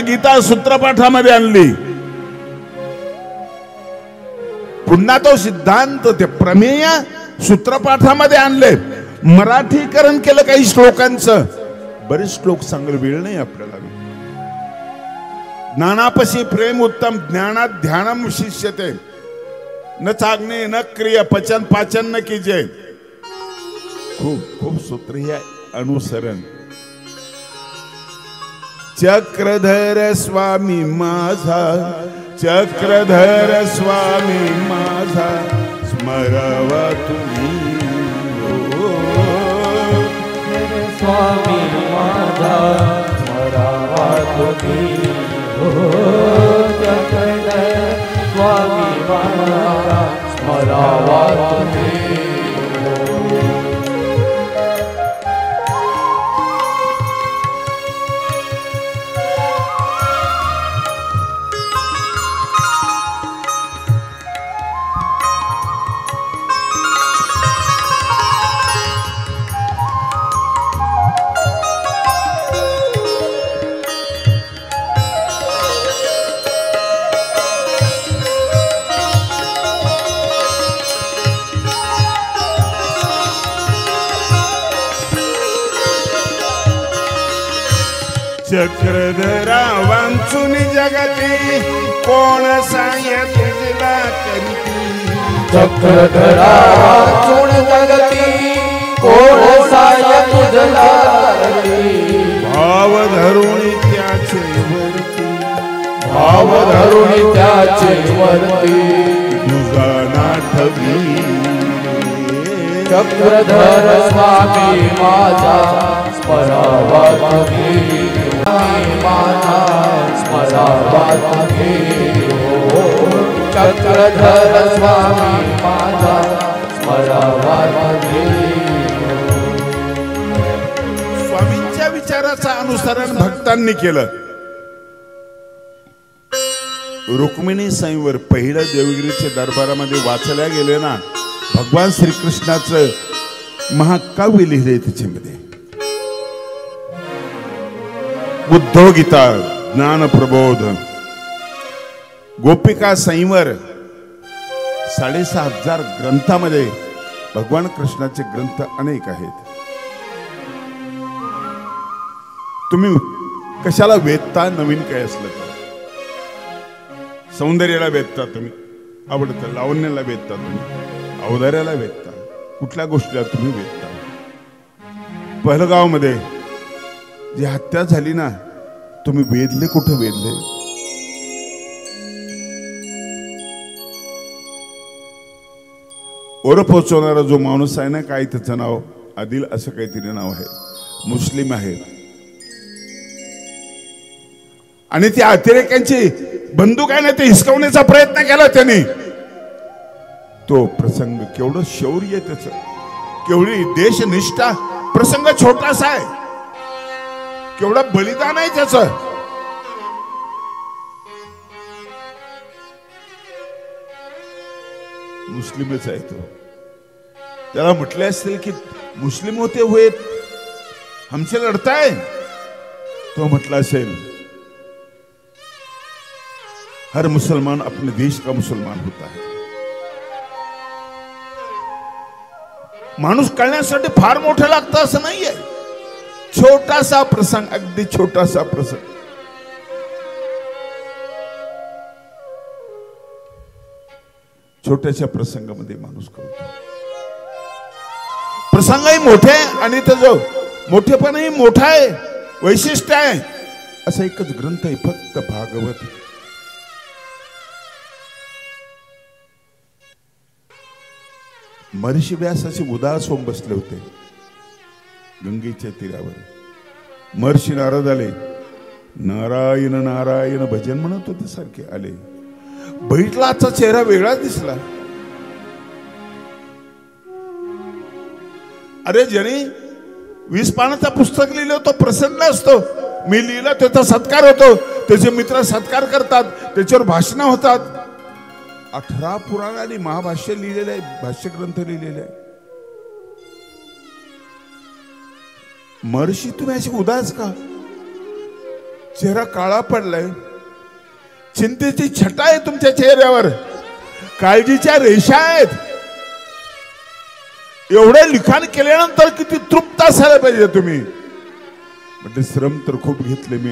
गीता सूत्रपाठामध्ये आणली. पुन्हा तो सिद्धांत, ते प्रमेय सूत्रपाठामध्ये आणले. मराठीकरण केलं काही श्लोकांचं. बरेच श्लोक सांगेल, वेळ नाही आपल्याला. ज्ञानापशी प्रेम उत्तम, ज्ञानात ध्यानम शिष्यते, न चागणे न क्रिया, पचन पाचन न कीजे. खूप खूप सूत्र हे अनुसरण. चक्रधर स्वामी माझा, चक्रधर स्वामी माझा, स्मरावा तुम्ही. स्वामी माझा स्मरावा तुम्ही. चक्रधर स्वामी माझा स्मरावा तुम्ही. चक्रधरा वांचून जगती, कोण साय तुझला करीती. चक्रधरा वांचून जगती, कोण साय तुझला करीती. भाव धरून त्याचे वरती, भाव धरून त्याचे वरती. तुझा नाठवी. चक्रधर स्वामी माझा स्मरावा तुम्ही. माझा स्मरावा तुम्ही. चक्रधर स्वामी माझा स्मरावा तुम्ही. स्वामींच्या विचाराचं अनुसरण भक्तांनी केलं. रुक्मिणी संवर पहिल्या देवगिरीच्या दरबारामध्ये वाचल्या गेले ना, भगवान श्रीकृष्णाचं महाकाव्य लिहिले. त्याच्यामध्ये उद्धव गीता, ज्ञान प्रबोध, गोपिका संवर, 6,500 ग्रंथामध्ये भगवान कृष्णाचे ग्रंथ अनेक आहेत. तुम्ही कशाला वेदता? नवीन काय असलं तर सौंदर्याला वेदता तुम्ही, आवडतं लावण्याला वेदता तुम्ही, औदार्याला वेदता, कुठल्या गोष्टीला तुम्ही वेदता. पहलगाव मध्ये जी हत्या झाली ना, तुम्ही वेदले कुठं वेदले? ओर पोचवणारा जो माणूस आहे ना, काय त्याचं नाव आदिल असं काहीतरी नाव आहे, मुस्लिम आहे. आणि त्या अतिरेक्यांची बंदूक आहे ना, ते हिसकवण्याचा प्रयत्न केला त्यांनी. तो प्रसंग केवढं शौर्य त्याच, केवढी देशनिष्ठा. प्रसंग छोटासा आहे, केवढं बलिदान आहे त्याच. मुस्लिमच आहे तो. त्याला म्हटले असतील की मुस्लिम होते हुए हमसे लढताय, तो म्हटला असेल हर मुसलमान अपने देश का मुसलमान होता है. माणूस कळण्यासाठी फार मोठं लागतं असं नाहीये. छोटासा प्रसंग, अगदी छोटासा प्रसंग, छोट्याशा प्रसंगामध्ये माणूस कळतो. प्रसंगही मोठे आणि त्याचं मोठेपणही मोठा आहे. वैशिष्ट्य आहे असा एकच ग्रंथ आहे फक्त भागवत. महर्षी व्यास असे उदास होऊन बसले होते गंगेच्या तीरावर. महर्षी नारद आले, नारायण नारायण भजन म्हणत होते सारखे आले. बैठला आजचा चेहरा वेगळा दिसला. अरे ज्याने 20 पानाचं पुस्तक लिहिलं तो प्रसन्न असतो. मी लिहिलं त्याचा सत्कार होतो, त्याचे मित्र सत्कार करतात, त्याच्यावर भाषणं होतात. 18 पुराण आणि महाभाष्य लिहिलेले आहे, भाष्य ग्रंथ लिहिलेले आहे. महर्षी तुम्ही अशी उदास का? चेहरा काळा पडलाय. चिंतेची छटा आहे तुमच्या चेहऱ्यावर, काळजीच्या रेषा आहेत. एवढे लिखाण केल्यानंतर किती तृप्त असायला पाहिजे तुम्ही. म्हटले श्रम तर खूप घेतले मी,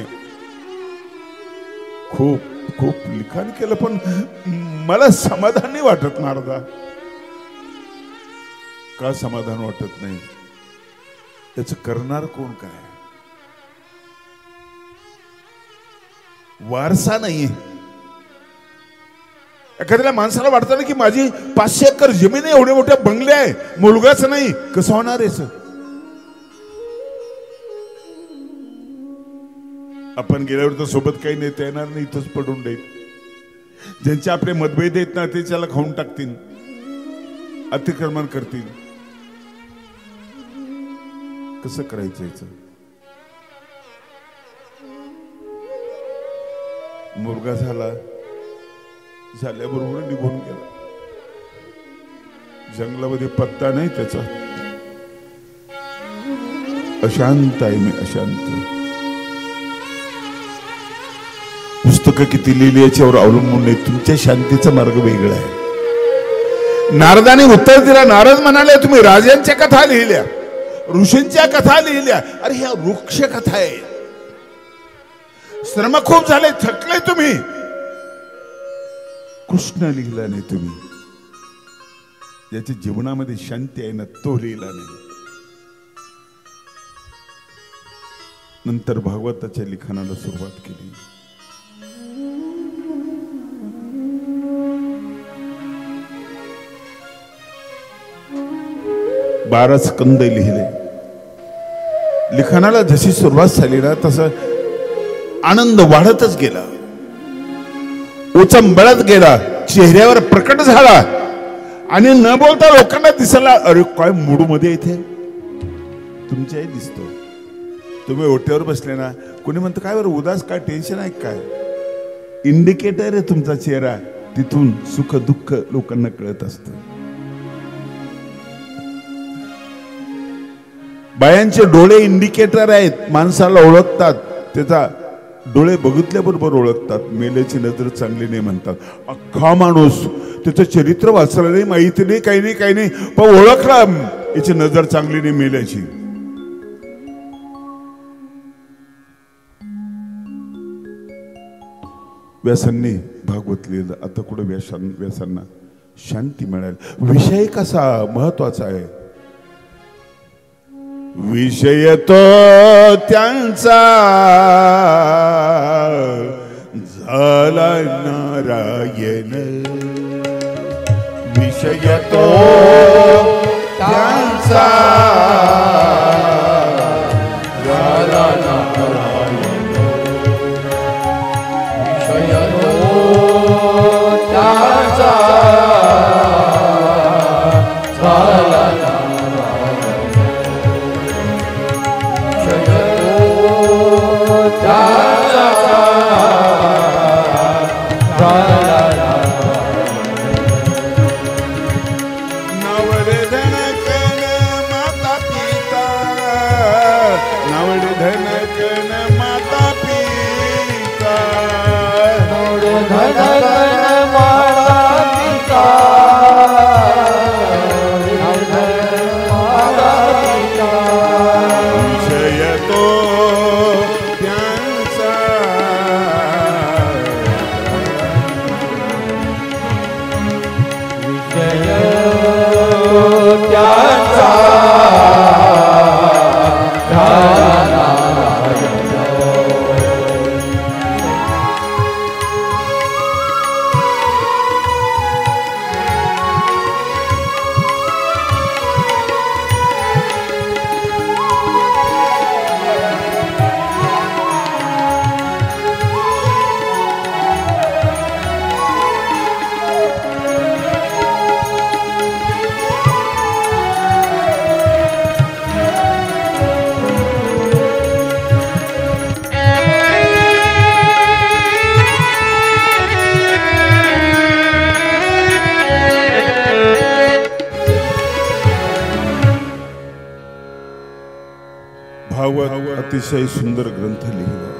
खूप खूप लिखाण केलं, पण मला समाधान नाही वाटत नारदा. का समाधान वाटत नाही? त्याच करणार कोण काय? वारसा नाहीये. एखाद्याला माणसाला वाटतं ना की माझी 500 एकर जमीन आहे, एवढे मोठे बंगले आहे, मुलगाच नाही, कसं होणार आहे? आपण गेल्यावर तर सोबत काही नेता येणार नाही, इथंच पडून देईल. ज्यांचे आपले मतभेद आहेत ना ते त्याला खाऊन टाकतील, अतिक्रमण करतील. कसं करायचं याचं? मुलगा झाल्याबरोबर निघून गेला. जंगलामध्ये पत्ता नाही त्याचा. अशांत आहे मी, अशांत. पुस्तकं किती लिहिली याच्यावर अवलंबून नाही, तुमच्या शांतीचा मार्ग वेगळा आहे. नारदाने उत्तर दिला. नारद म्हणाले तुम्ही राजांच्या कथा लिहिल्या, ऋषींच्या कथा लिहिल्या. अरे ह्या वृक्ष कथा आहे. श्रम खूप झाले, थकले तुम्ही. कृष्ण लिहिला नाही तुम्ही. ज्याच्या जीवनामध्ये शांती आहे ना तो लिहिला नाही. नंतर भागवताच्या लिखाणाला सुरुवात केली. बारा स्कंद लिहिले. लिखाणाला जशी सुरुवात झाली ना तसं आनंद वाढतच गेला, उचंबळत गेला, चेहऱ्यावर प्रकट झाला. आणि न बोलता लोकांना दिसला, अरे काय मूड मध्ये इथे तुमच्याही दिसतो. तुम्ही ओट्यावर बसले ना, कोणी म्हणतं काय बरं उदास, काय टेन्शन आहे काय? इंडिकेटर आहे तुमचा चेहरा, तिथून सुख दुःख लोकांना कळत असतं. बायांचे डोळे इंडिकेटर आहेत, माणसाला ओळखतात. त्याचा डोळे बघितल्याबरोबर ओळखतात. मेल्याची नजर चांगली नाही म्हणतात. अख्खा माणूस त्याचं चरित्र वाचलं नाही, माहिती नाही, काही नाही, काही नाही, पण ओळखला याची नजर चांगली नाही मेल्याची. व्यासांनी भागवत लिहिलं. आता कुठे व्यासांना शांती मिळेल. विषय कसा महत्वाचा आहे. विषय तो त्यांचा झाला नारायण. विषय तो त्यांचा झाला नारायण. विषय तो त्यांचा झाला नारायण. अतिशय सुंदर ग्रंथ लिहिला,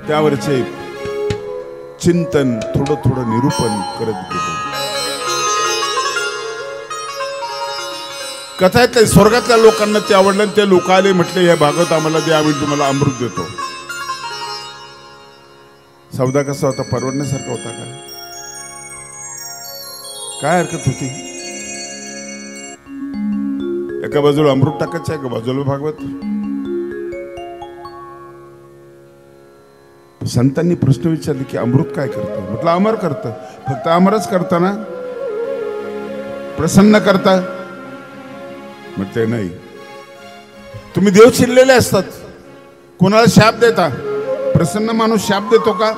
त्यावरचे चिंतन थोडं थोडं निरूपण करत गेलो. कथा आहे स्वर्गातल्या लोकांना ते आवडलं, ते लोक आले, म्हटले हे भागवत आम्हाला दे, आम्ही तुम्हाला अमृत देतो. सौदा कसा होता? परवडण्यासारखा होता का? काय हरकत होती? एका बाजूला अमृत टाकायचं, एका बाजूला भागवत. संतांनी प्रश्न विचारले की अमृत काय करतं? म्हटलं अमर करतं. फक्त अमरच करता ना? प्रसन्न करता? म्हटले नाही, तुम्ही देव चिरलेले असतात, कोणाला शाप देता? प्रसन्न माणूस शाप देतो का?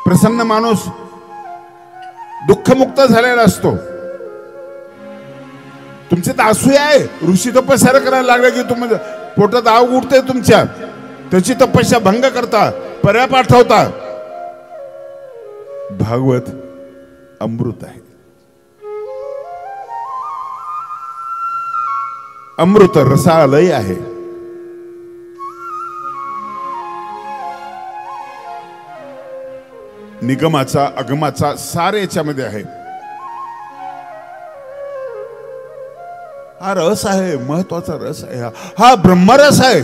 प्रसन्न माणूस दुःखमुक्त झालेला असतो. तुमचे तर असूया आहे, ऋषी तपस्या करायला लागले की तुम्ही पोटात आग उठते तुमच्या, त्याची तपस्या भंग करता, पर्या पाठवता. भागवत अमृत आहे, अमृत रसालय आहे. निगमाचा अगमाचा सार याच्यामध्ये आहे. हा रस आहे, महत्वाचा रस आहे. हा ब्रह्मरस आहे.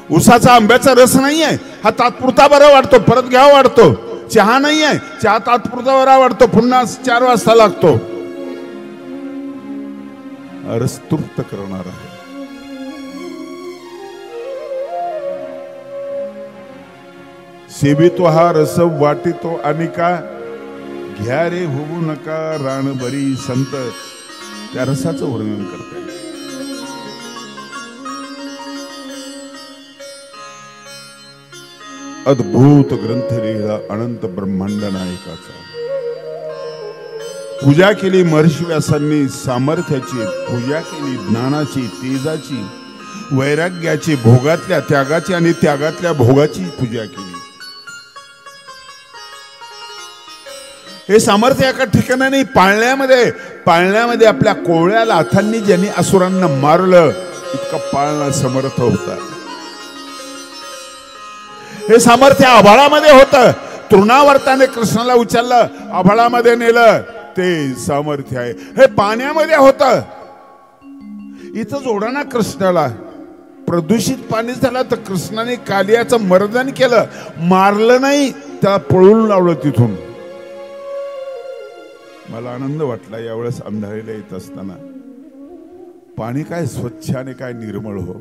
उसाचा आंब्याचा रस नाही आहे. हा तात्पुरता बरा वाटतो, परत घ्यावा वाटतो. चहा नाही आहे, चहा तात्पुरता बरा वाटतो, पुन्हा 4 वाजता लागतो. रस तृप्त करणार आहे. सेवितो हा रस वाटितो अनिका, घ्या रे होऊ नका रानबरी संत. त्या रसाचं वर्णन करते. अद्भुत ग्रंथ लिहिला अनंत ब्रह्मांड नायकाचा. पूजा केली महर्षी व्यासांनी सामर्थ्याची, पूजा केली ज्ञानाची, तेजाची, वैराग्याची, भोगातल्या त्यागाची आणि त्यागातल्या भोगाची पूजा केली. हे सामर्थ्य एका ठिकाणी नाही, पाळण्यामध्ये आपल्या कोवळ्या लाथांनी ज्यांनी असुरांना मारलं, इतका पाळणा समर्थ होता. हे सामर्थ्य आभाळामध्ये होतं. तृणावर्ताने कृष्णाला उचललं, आभाळामध्ये नेलं, ते सामर्थ्य आहे. हे पाण्यामध्ये होतं. इथं जोडा ना कृष्णाला. प्रदूषित पाणी झालं तर कृष्णाने कालियाचं मर्दन केलं, मारलं नाही, त्याला पळून लावलं तिथून. मला आनंद वाटला यावेळेस अंधारीला येत असताना. पाणी काय स्वच्छ आणि काय निर्मळ हो.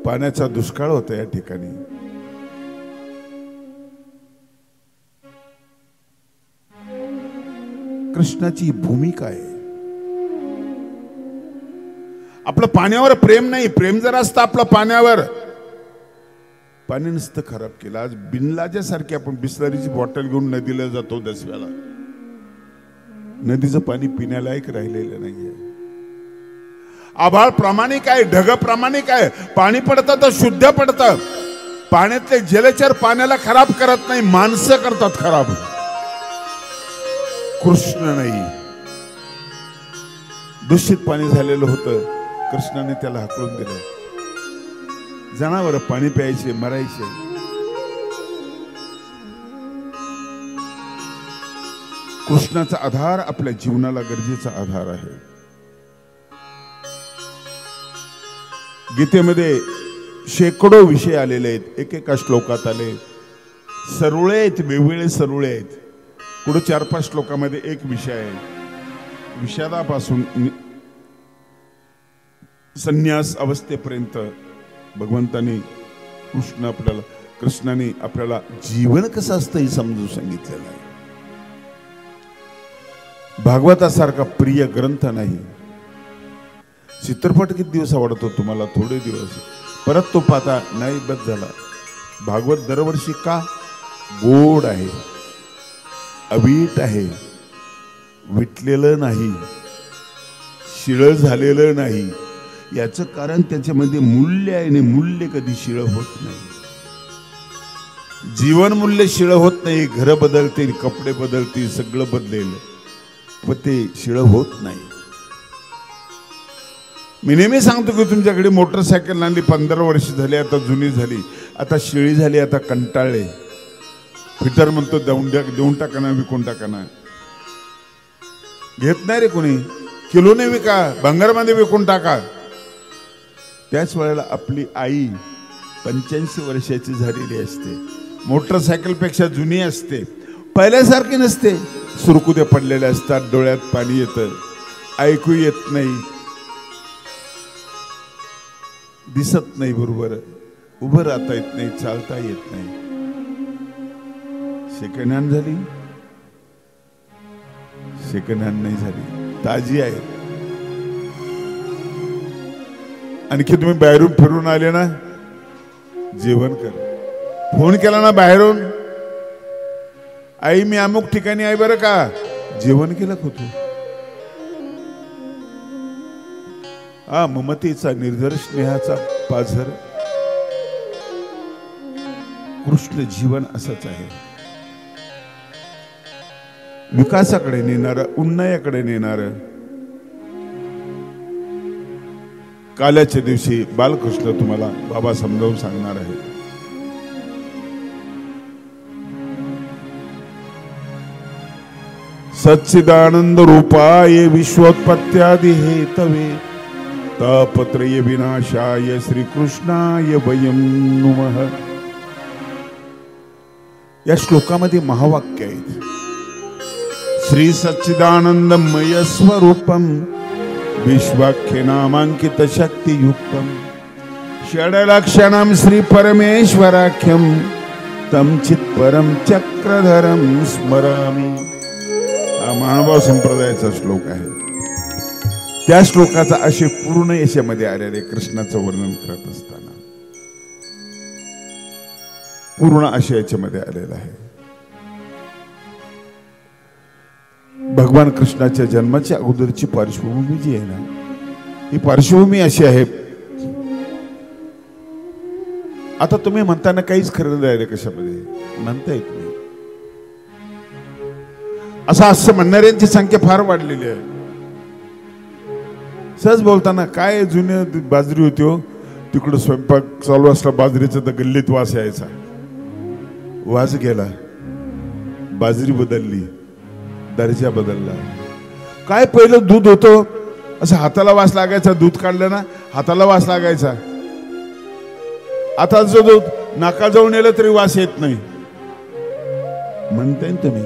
पाण्याचा दुष्काळ होता या ठिकाणी. कृष्णाची भूमिका आहे. आपलं पाण्यावर प्रेम नाही. प्रेम जर असतं आपलं पाण्यावर, पाणी नसतं खराब केलं. आज बिनलाजासारखी आपण बिस्लरीची बॉटल घेऊन नदीला जातो दसव्याला. नदीचं पाणी पिण्यालायक राहिलेलं नाहीये. आभाळ प्रामाणिक आहे, ढग प्रामाणिक आहे. पाणी पडतं तर शुद्ध पडतं. पाण्यातले जलचर पाण्याला खराब करत नाही, माणसं करतात खराब. कृष्ण नाही. दूषित पाणी झालेलं होतं, कृष्णाने त्याला हाकलून दिलं. जनावर पाणी प्यायचे, मरायचे. कृष्णाचा आधार आपल्या जीवनाला गरजेचा आधार आहे. गीतेमध्ये शेकडो विषय आलेले आहेत, एकेका श्लोकात आले. सरुळे आहेत, वेगवेगळे सरुळे आहेत. पुढे 4-5 श्लोकामध्ये एक विषय आहे. विषादापासून संन्यास अवस्थेपर्यंत भगवंतानी कृष्णाने आपल्याला जीवन कसं असतं हे समजून सांगितलेलं आहे. भागवतासारखा प्रिय ग्रंथ नाही. चित्रपट किती दिवस आवडतो तुम्हाला? थोडे दिवस, परत तो पाहता नाही, बस झाला. भागवत दरवर्षी का गोड आहे, अवीट आहे, विटलेलं नाही, शिळ झालेलं नाही. याचं कारण त्याच्यामध्ये मूल्य आहे. आणि मूल्य कधी शिळ होत नाही. जीवन मूल्य शिळ होत नाही. घर बदलतील, कपडे बदलतील, सगळं बदलेल, पण ते शिळ होत नाही. मी नेहमी सांगतो की तुमच्याकडे मोटरसायकल आणली 15 वर्ष झाली, आता जुनी झाली, आता शिळी झाली, आता कंटाळले. फिटर म्हणतो देऊन टाका ना, विकून टाका ना. घेत नाही रे कोणी. किलोने विका, भंगारमध्ये विकून टाका. त्याच वेळेला आपली आई 85 वर्षाची झालेली असते, मोटरसायकल पेक्षा जुनी असते, पहिल्यासारखी नसते. सुरकुत्या पडलेल्या असतात, डोळ्यात पाणी येतं, ऐकू येत नाही, दिसत नाही, बरोबर उभं राहता येत नाही, चालता येत नाही. सेकंड हँड झाली? सेकंड हँड नाही झाली, ताजी आहे. आणखी तुम्ही बाहेरून फिरून आले ना, जेवण कर. फोन केला ना बाहेरून, आई मी अमुक ठिकाणी आहे बरं का, जेवण केलं का तू? हा, ममतेचा निर्धर स्नेहाचा पाझर. कृष्ण जीवन असंच आहे, विकासाकडे नेणार, उन्नयाकडे नेणार. काल्याच्या दिवशी बालकृष्ण तुम्हाला बाबा समजावून सांगणार आहे. सच्चिदानंद रूपाय विश्वोत्पत्त्यादि हेतवे तापत्रय विनाशाय श्रीकृष्णाय वयं नुमः. या श्लोकामध्ये महावाक्य आहेत. श्री सच्चिदानंदमय स्वरूपम विश्वाख्य नामांकित शक्तियुक्तम षडलक्षणम श्री परमेश्वराख्यम तम चित्परम चक्रधरम स्मरामि. हा महानुभाव संप्रदायाचा श्लोक आहे. त्या श्लोकाचा असे पूर्ण याच्यामध्ये आलेले कृष्णाचं वर्णन करत असताना पूर्ण अशा याच्यामध्ये आलेला आहे. भगवान कृष्णाच्या जन्माच्या अगोदरची पार्श्वभूमी जी आहे ना, ही पार्श्वभूमी अशी आहे. आता तुम्ही म्हणताना काहीच खरं राहिलं कशामध्ये म्हणता येत नाही. असं म्हणणाऱ्यांची संख्या फार वाढलेली आहे. सहज बोलताना काय जुन्या बाजरी होती हो, तिकडं स्वयंपाक चालू असला बाजरीचा तर गल्लीत वास यायचा. वास गेला, बाजरी बदलली, दर्जा बदलला. काय पहिलं दूध होतं, असं हाताला वास लागायचा, दूध काढलं ना हाताला वास लागायचा. आता जो दूध नाका जाऊन येलं तरी वास येत नाही. म्हणताय तुम्ही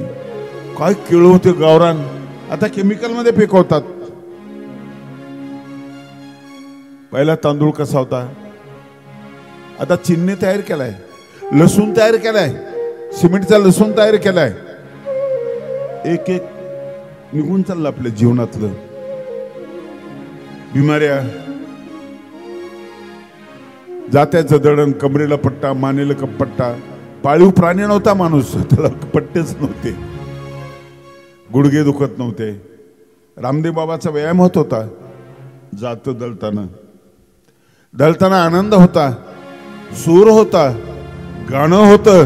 काय केळं होते गावरान, आता केमिकल मध्ये पिकवतात. पहिला तांदूळ कसा होता, आता चीनने तयार केलाय. लसूण तयार केलाय, सिमेंटचा लसूण तयार केलाय. एक एक निघून चाललं आपल्या जीवनातलं. बिमाऱ्या, जात्याचं दडण, कमरेला पट्टा, मानेला पट्टा. पाळीव प्राणी नव्हता माणूस, त्याला पट्टेच नव्हते, गुडघे दुखत नव्हते. रामदेव बाबाचा व्यायाम होत होता. जात दळताना आनंद होता, सूर होता, गाणं होतं.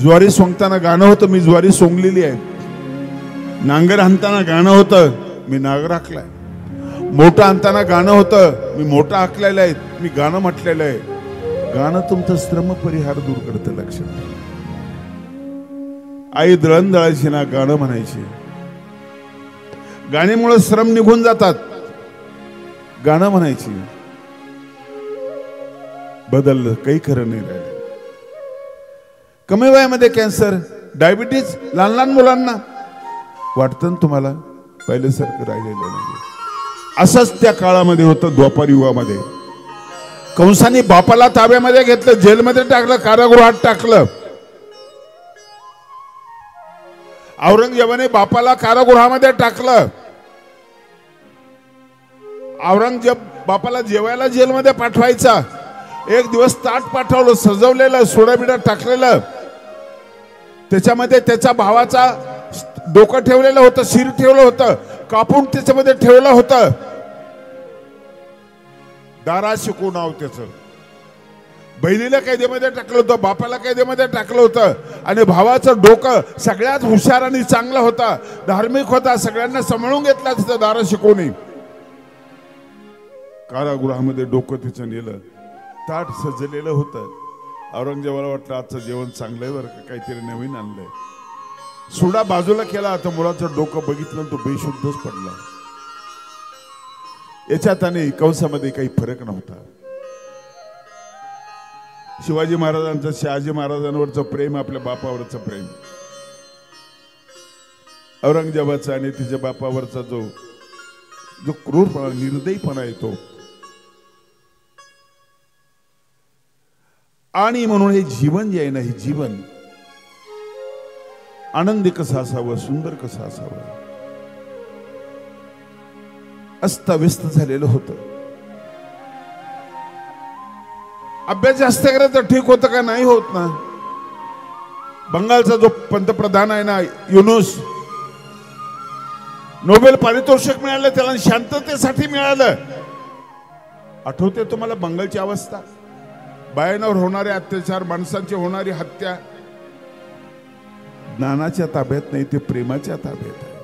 ज्वारी सोंगताना गाणं होतं, मी ज्वारी सोंगलेली आहे. नांगर आणताना गाणं होतं, मी नांगर हाकलाय. मोठं आणताना गाणं होतं, मी मोठा हाकलेला आहे, मी गाणं म्हटलेलं आहे. गाणं तुमचं श्रम परिहार दूर करतं. लक्षात. आई दळण दळायची ना, गाणं म्हणायची. गाण्यामुळे श्रम निघून जातात. गाणं म्हणायची. बदललं, काही खरं नाही राहिलं. कमी वयामध्ये कॅन्सर, डायबिटीज लहान लहान मुलांना वाटतं तुम्हाला, पहिल्यासारखं राहिलेलं नाही. असंच त्या काळामध्ये होतं. द्वापार युगामध्ये कंसाने बापाला ताब्यामध्ये घेतलं, जेलमध्ये टाकलं, कारागृहात टाकलं. औरंगजेबाने बापाला कारागृहामध्ये टाकलं. औरंगजेब बापाला जेवायला जेलमध्ये पाठवायचा. एक दिवस ताट पाठवलं, सजवलेलं, सोडाबिडा टाकलेलं. त्याच्यामध्ये त्याच्या भावाचा डोकं ठेवलेलं होतं, शिर ठेवलं होतं, कापून त्याच्यामध्ये ठेवलं होतं. दारा शिकू नाव त्याचं. बहिणीला कैदेमध्ये टाकलं होतं, बापाला कैदेमध्ये टाकलं होतं. आणि भावाचं डोकं सगळ्यात हुशार आणि चांगला होता, धार्मिक होता, सगळ्यांना सांभाळून घेतला तिथं दारा शिकवणी. कारागृहामध्ये डोकं तिचं नेलं. ताट सजलेलं होतं. औरंगजेबाला वाटलं आजचं जेवण चांगलं आहे बरं का, काहीतरी नवीन आणलंय. सुडा बाजूला केला. आता मुलाचं डोकं बघितलं तो बेशुद्धच पडला. याच्यात आणि कंसामध्ये काही फरक नव्हता. शिवाजी महाराजांचं शहाजी महाराजांवरचं प्रेम आपल्या बापावरचं प्रेम, औरंगजेबाचा आणि तिच्या बापावरचा जो क्रूरपणा निर्दयीपणा येतो. आणि म्हणून हे जीवन जे आहे ना, हे जीवन आनंदी कसं असावं, सुंदर कसं असावं, अस्ताव्यस्त झालेलं होतं. अभ्यास जास्त करायचं ठीक होतं का? नाही होत ना. बंगालचा जो पंतप्रधान आहे ना, युनूस, नोबेल पारितोषिक मिळालं त्याला, शांततेसाठी मिळालं. आठवते तुम्हाला बंगालची अवस्था? बायांवर होणारे अत्याचार, माणसांची होणारी हत्या. ज्ञानाच्या ताब्यात नाही, ते प्रेमाच्या ताब्यात आहे.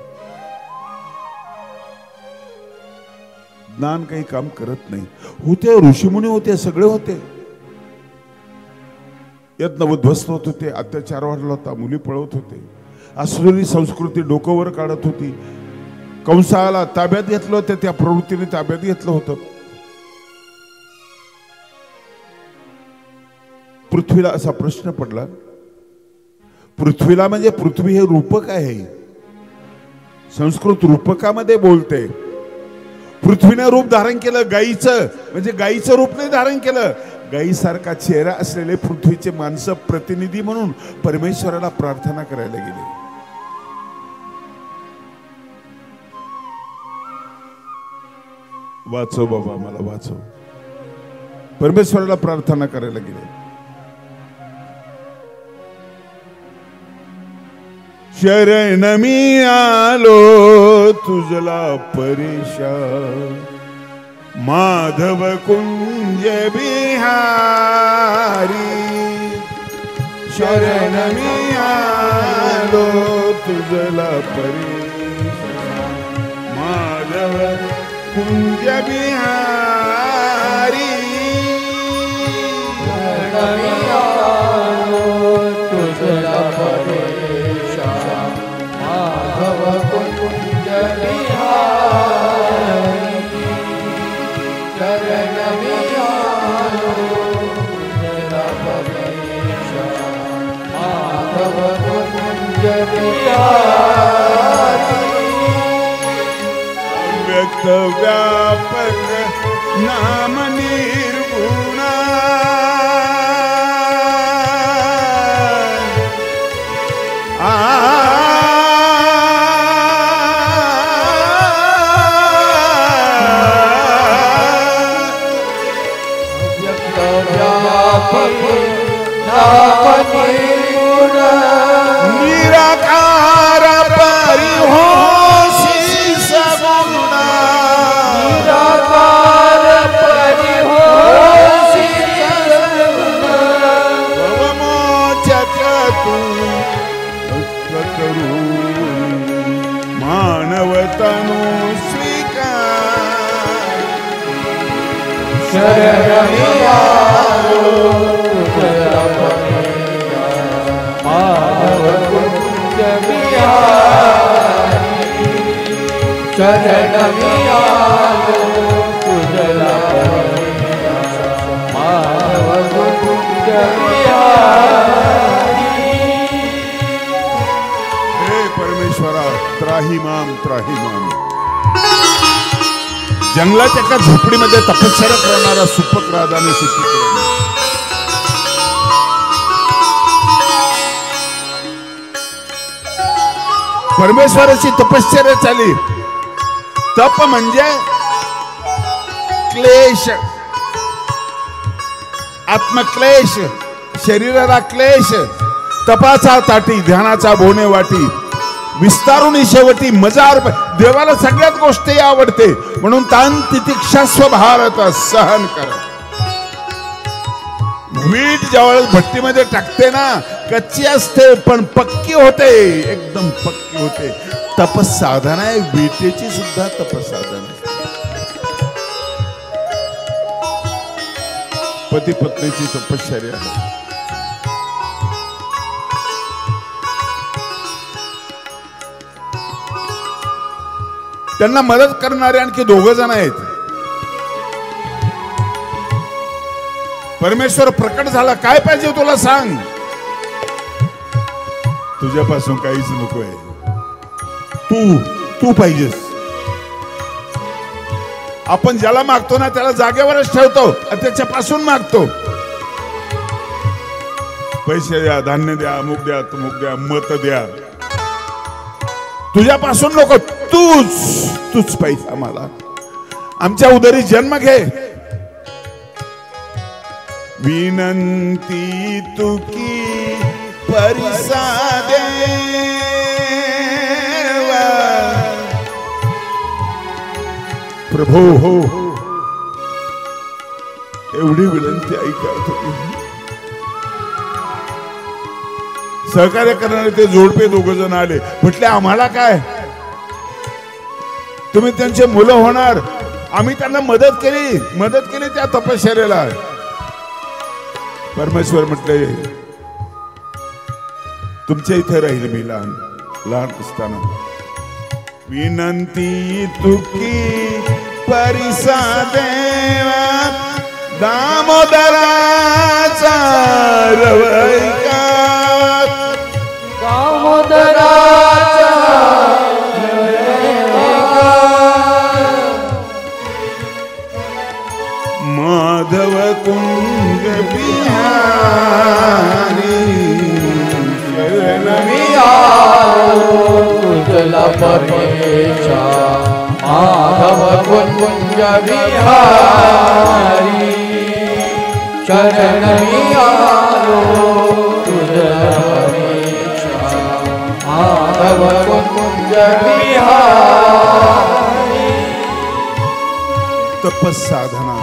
ज्ञान काही काम करत नाही. होते ऋषीमुनी होते, सगळे होते. यत्न उद्ध्वस्त होत होते, अत्याचार वाढला होता, मुली पळवत होते, असुरी संस्कृती डोकंवर काढत होती. कंसाला ताब्यात घेतलं होतं, त्या प्रवृत्तीने ताब्यात घेतलं होतं. पृथ्वीला असा प्रश्न पडला, पृथ्वीला म्हणजे पृथ्वी हे रूपक आहे. संस्कृत रूपकामध्ये बोलते. पृथ्वीने रूप धारण केलं गायीचं, म्हणजे गायीचं रूप नाही धारण केलं. गायीसारखा चेहरा असलेले पृथ्वीचे माणसं प्रतिनिधी म्हणून परमेश्वराला प्रार्थना करायला गेले. वाचव बाबा, मला वाचव. परमेश्वराला प्रार्थना करायला गेले. शरण मी आलो तुझला परेशान, माधव कुंज बिहारी. शरण मी आलो तुझला परेशान, माधव कुंज बिहारी. शरण मी आलो तुझला परेशान, माधव कुंज बिहारी. शरण मी आलो तुझला परेशान, माधव कुंज बिहारी. व्यक्त व्यापक नाम निर्गुणा, निराकार परिहोसी सगुणा. निराकार परिहोसी सगुणा. भवमोचक तू करू, मानव तनु स्वीकार. शरण मी आलो तुझला परेशान, माधव कुंज बिहारी. शरण मी आलो तुझला परेशान, माधव कुंज बिहारी. हे परमेश्वरा, त्राही माम, त्राही माम. जंगलात एका झोपडीमध्ये तपश्चर्या करणारा सुपक राजाने सुट्टी केली. परमेश्वराची तपश्चर्या चाली. तप म्हणजे क्लेश, आत्मक्लेश, शरीराला क्लेश. तपाचा ताटी, ध्यानाचा बोने वाटी, विस्तारून शेवटी मजार. देवाला सगळ्यात गोष्टी आवडते म्हणून तान तितिक्षास्व भारत सहन कर. वीट ज्यावेळेस भट्टीमध्ये टाकते ना, कच्ची असते पण पक्की होते, एकदम पक्की होते. तपसाधना आहे, विटेची सुद्धा तपसाधना. पती पत्नीची तपश्चर्या. त्यांना मदत करणारे आणखी 2 जण आहेत. परमेश्वर प्रकट झाला. काय पाहिजे तुला सांग. तुझ्यापासून काहीच नकोय. तू पाहिजेस. आपण ज्याला मागतो ना त्याला जागेवरच ठेवतो, त्याच्यापासून मागतो. पैसे द्या, धान्य द्या, अमुक द्या, तमुक द्या, मत द्या. तुझ्यापासून नको. तूच पाहिजे आम्हाला. आमच्या उदरी जन्म घे. विनंती तुकी परिसादे प्रभू हो. एवढी विनंती ऐका तुम्ही. सहकार्य करणारे ते जोडपे 2 जण आले. म्हटले आम्हाला काय, तुम्ही त्यांचे मुलं होणार. आम्ही त्यांना मदत केली त्या तपश्चर्याला. परमेश्वर म्हटले तुमच्या इथे राहील मी लहान असताना. विनंती तुकी परिसा देवा दामोदराचा रवैका. दामोदराचा माधव कुंज बिहारी शरणमी आलो तुझला परमेशा. माधव कुंज बिहारी शरणमी आलो तुझला परमेशा. माधव कुंज बिहारी. तपसाधना.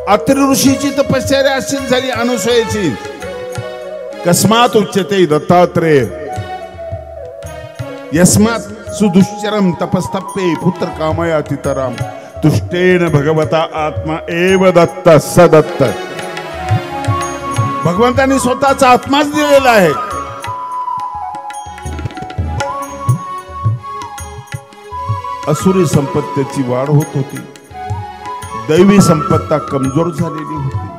अत्रि ऋषीची तपश्चर्या अशीच झाली. अनुसयाची. कस्मात उच्यते दत्तात्रेय यस्मात् सुदुश्चरम तपस्तप्ये पुत्र कामया तितराम. तुष्टेन भगवता आत्मा एव दत्त सदत्त. भगवंतांनी स्वतःचा आत्माच दिलेला आहे. असुरी संपत्तीची वाढ होत होती. दैवी संपत्ता कमजोर झालेली होती.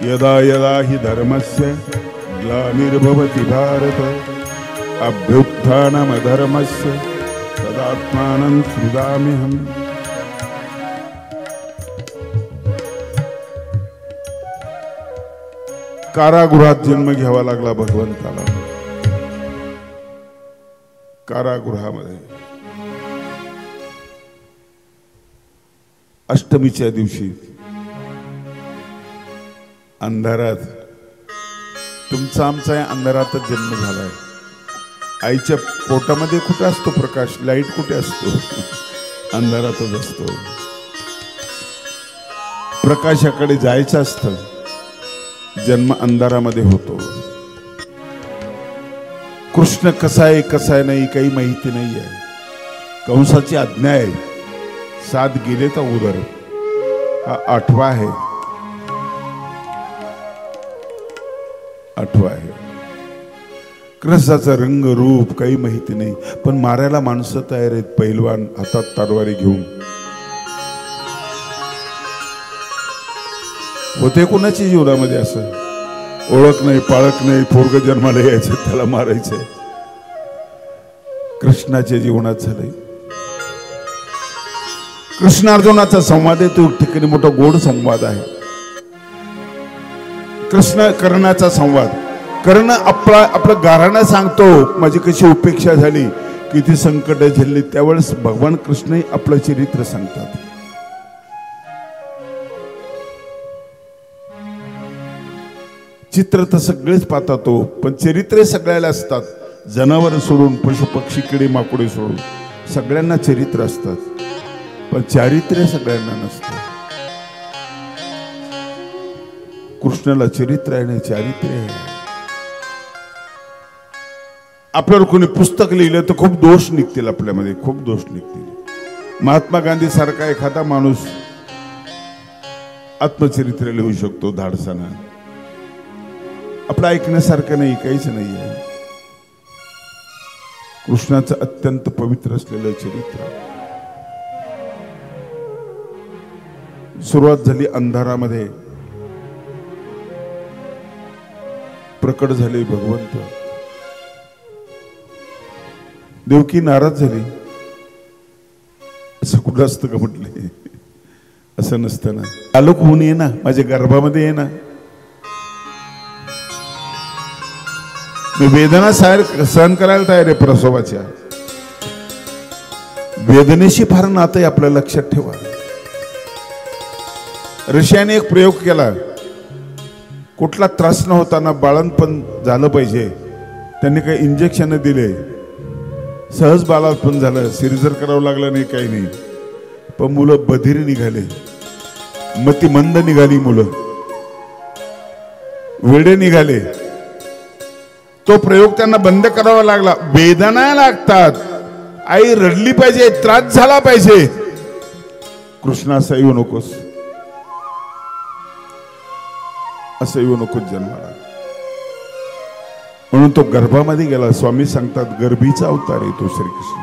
यदा यदा हि धर्मस्य ग्लानिर्भवति भारत अभ्युत्थानमधर्मस्य तदात्मानं सृजाम्यहम्. कारागृहात जन्म घ्यावा लागला भगवंताला. कारागृहामध्ये अष्टमीच्या दिवशी अंधारात. तुमचा आमचा अंधारातच जन्म झालाय. आईच्या पोटामध्ये कुठे असतो प्रकाश, लाईट कुठे असतो? अंधारातच असतो. प्रकाशाकडे जायचं असतं. जन्म अंधारामध्ये होतो. कृष्ण कसा आहे नाही काही माहिती नाही आहे. कंसाची आज्ञा आहे 7 गेले तर उदर. हा 8वा आहे. 8वा आहे. कृष्णाचा रंग रूप काही माहिती नाही, पण मारायला माणसं तयार आहेत. पैलवान हातात तलवारी घेऊन. होते कोणाच्या जीवनामध्ये असं? ओळख नाही, पाळख नाही, पोरग जन्माला यायचं त्याला मारायचंय. कृष्णाच्या जीवनात झालंय. कृष्ण अर्जुनाचा संवाद आहे तो ठिकाणी मोठा गोड संवाद आहे. कृष्ण कर्णाचा संवाद. कर्ण आपलं गाऱ्हाणं सांगतो माझी कशी उपेक्षा झाली, किती संकट झेलली. त्यावेळेस भगवान कृष्ण आपलं चरित्र सांगतात. चित्र तर सगळेच पाहतात तो, पण चरित्रे सगळ्याला असतात. जनावर सोडून पशु पक्षी किडे माकुडे सोडून सगळ्यांना चरित्र असतात, पण चारित्र्य सगळ्यांना नसतं. कृष्णाला चरित्र आहे आणि चारित्र्य आहे. आपल्यावर कोणी पुस्तक लिहिलं तर खूप दोष निघतील. आपल्यामध्ये खूप दोष निघतील. महात्मा गांधी सारखा एखादा माणूस आत्मचरित्र लिहू शकतो धाडसानं. आपलं ऐकण्यासारखं नाही, काहीच नाही आहे. कृष्णाचं अत्यंत पवित्र असलेलं चरित्र. सुरुवात झाली अंधारामध्ये, प्रकट झाले भगवंत. देवकी नाराज झाली. असं कुठं असतं का म्हटले? असं नसतं ना. आलोक होऊन ये ना, माझ्या गर्भामध्ये ये ना. मी वेदना सहन करायला तयार आहे प्रसवाच्या. वेदनेशी फार नातं आहे, आपल्या लक्षात ठेवा. ऋषीने एक प्रयोग केला. कुठला त्रास न होताना बाळंतपण झालं पाहिजे, त्यांनी काही इंजेक्शन दिले. सहज बाळंतपण झालं, सिरिजर करावं लागलं नाही, काही नाही. पण मुलं बधीर निघाले, मतिमंद निघाली, मुलं वेडे निघाले. तो प्रयोग त्यांना बंद करावा लागला. वेदना लागतात, आई रडली पाहिजे, त्रास झाला पाहिजे. कृष्ण असं येऊ नकोस, असं येऊ नकोस जन्माला. म्हणून तो गर्भामध्ये गेला. स्वामी सांगतात गर्भीचा अवतार आहे तो श्रीकृष्ण.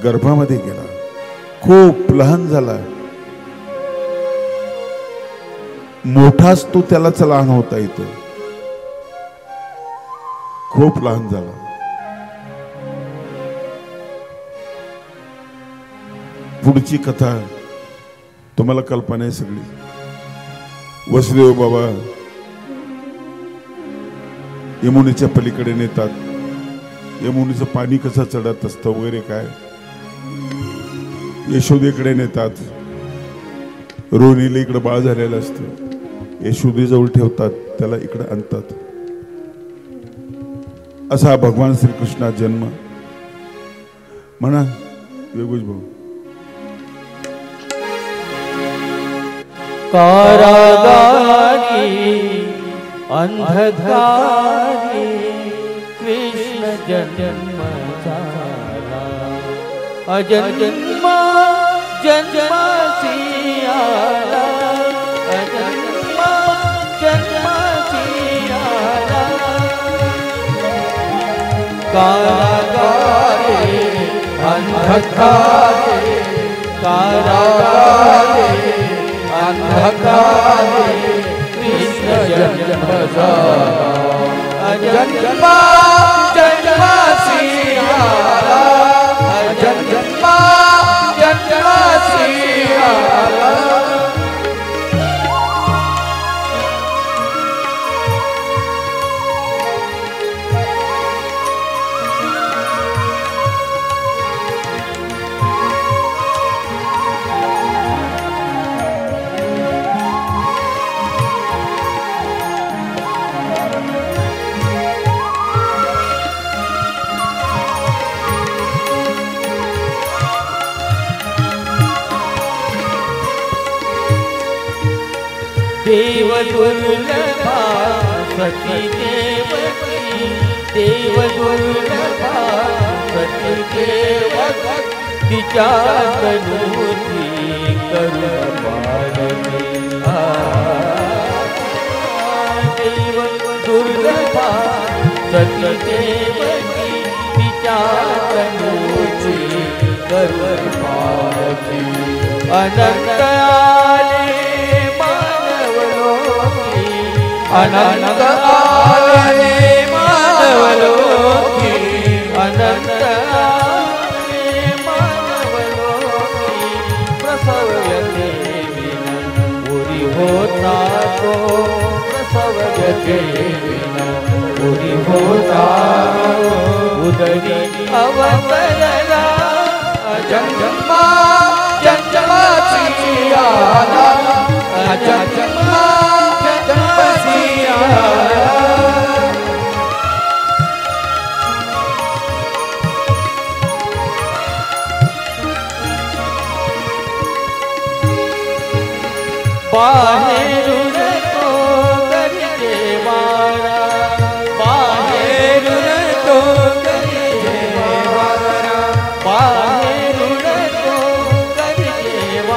गर्भामध्ये गेला, खूप लहान झाला. मोठाच तो त्यालाच लहान होता येतो. खूप लहान झाला. पुढची कथा तुम्हाला कल्पना आहे सगळी. वसुदेव बाबा यमुनेच्या पलीकडे नेतात. यमुनेचं पाणी कसं चढत असतं वगैरे काय. यशोदेकडे नेतात. रोहिणीला इकडे बाळ झालेलं असतं, यशोदेजवळ ठेवतात, त्याला इकडे आणतात. असा भगवान श्रीकृष्णा जन्म. म्हणा वेगूज भाऊ. कारागारी अंधकारी कृष्ण जन्म झाला. अजन्म जन्माची आला. अजन्म जन्माची आला. कारागारी अंधकारी कारागारी अंधकारी कृष्ण जन्म झाला. अजन्म जन्माची आला. अजन्म जन्माची आला. देव दुर्लभा सती देवकी. देव दुर्लभा सती देवकी. तिच्या तनूची करुण पारवी. देव दुर्लभा सती देवकी. तिच्या तनूची करुण पारवी. अनंत आले अनंत आले मानवलोकी. अनंत आले मानवलोकी. प्रसव व्यथे विना पुरी होता तो. प्रसव व्यथे विना पुरी होता. उदरी अवतरला जन्मा जन्माची आला. जन्मा जन्माची आला. बाहेरून तो करते वारा. बाहेरून तो करते वारा. बाहेरून तो करते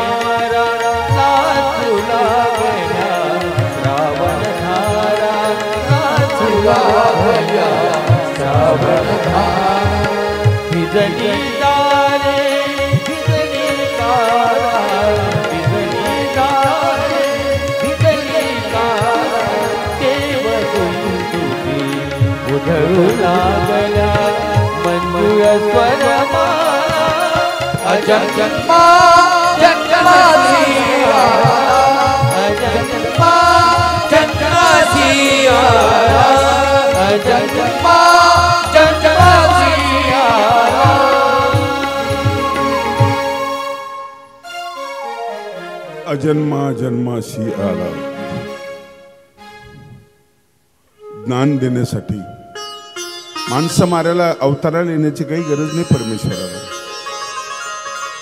भिजली दारे भिजली कारा भिजली दारे भिजली कारा देव तुझी उधळू लागला मंजूळ स्वरमा अजन्मा जन्मासी अजन्मा जन्मासी अजन्मा जन्मासी अजन्मा जन्माशी आला ज्ञान देण्यासाठी माणसं मारायला अवताराला येण्याची काही गरज नाही परमेश्वराला.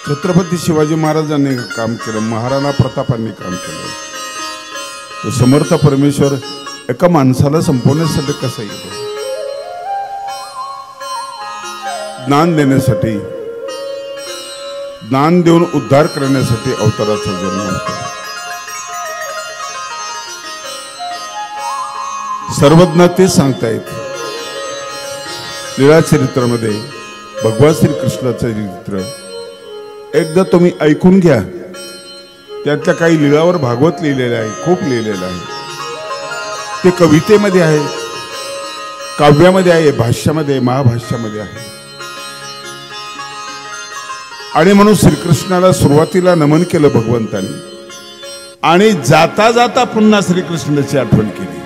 छत्रपती शिवाजी महाराजांनी काम केलं, महाराणा प्रतापांनी काम केलं. तो समर्थ परमेश्वर एका माणसाला संपवण्यासाठी कसा येतो? ज्ञान देण्यासाठी, ज्ञान देऊन उद्धार करण्यासाठी अवताराचा जन्म होतो. सर्वज्ञ तेच सांगतायत लीळा चरित्रामध्ये. भगवान श्रीकृष्णाचं चरित्र एकदा तुम्ही ऐकून घ्या. त्यातल्या काही लीळावर भागवत लिहिलेलं आहे, खूप लिहिलेलं आहे. ते कवितेमध्ये आहे, काव्यामध्ये आहे, भाष्यामध्ये, महाभाष्यामध्ये आहे. आणि म्हणून श्रीकृष्णाला सुरुवातीला नमन केलं भगवंतानी आणि जाता जाता पुन्हा श्रीकृष्णाची आठवण केली.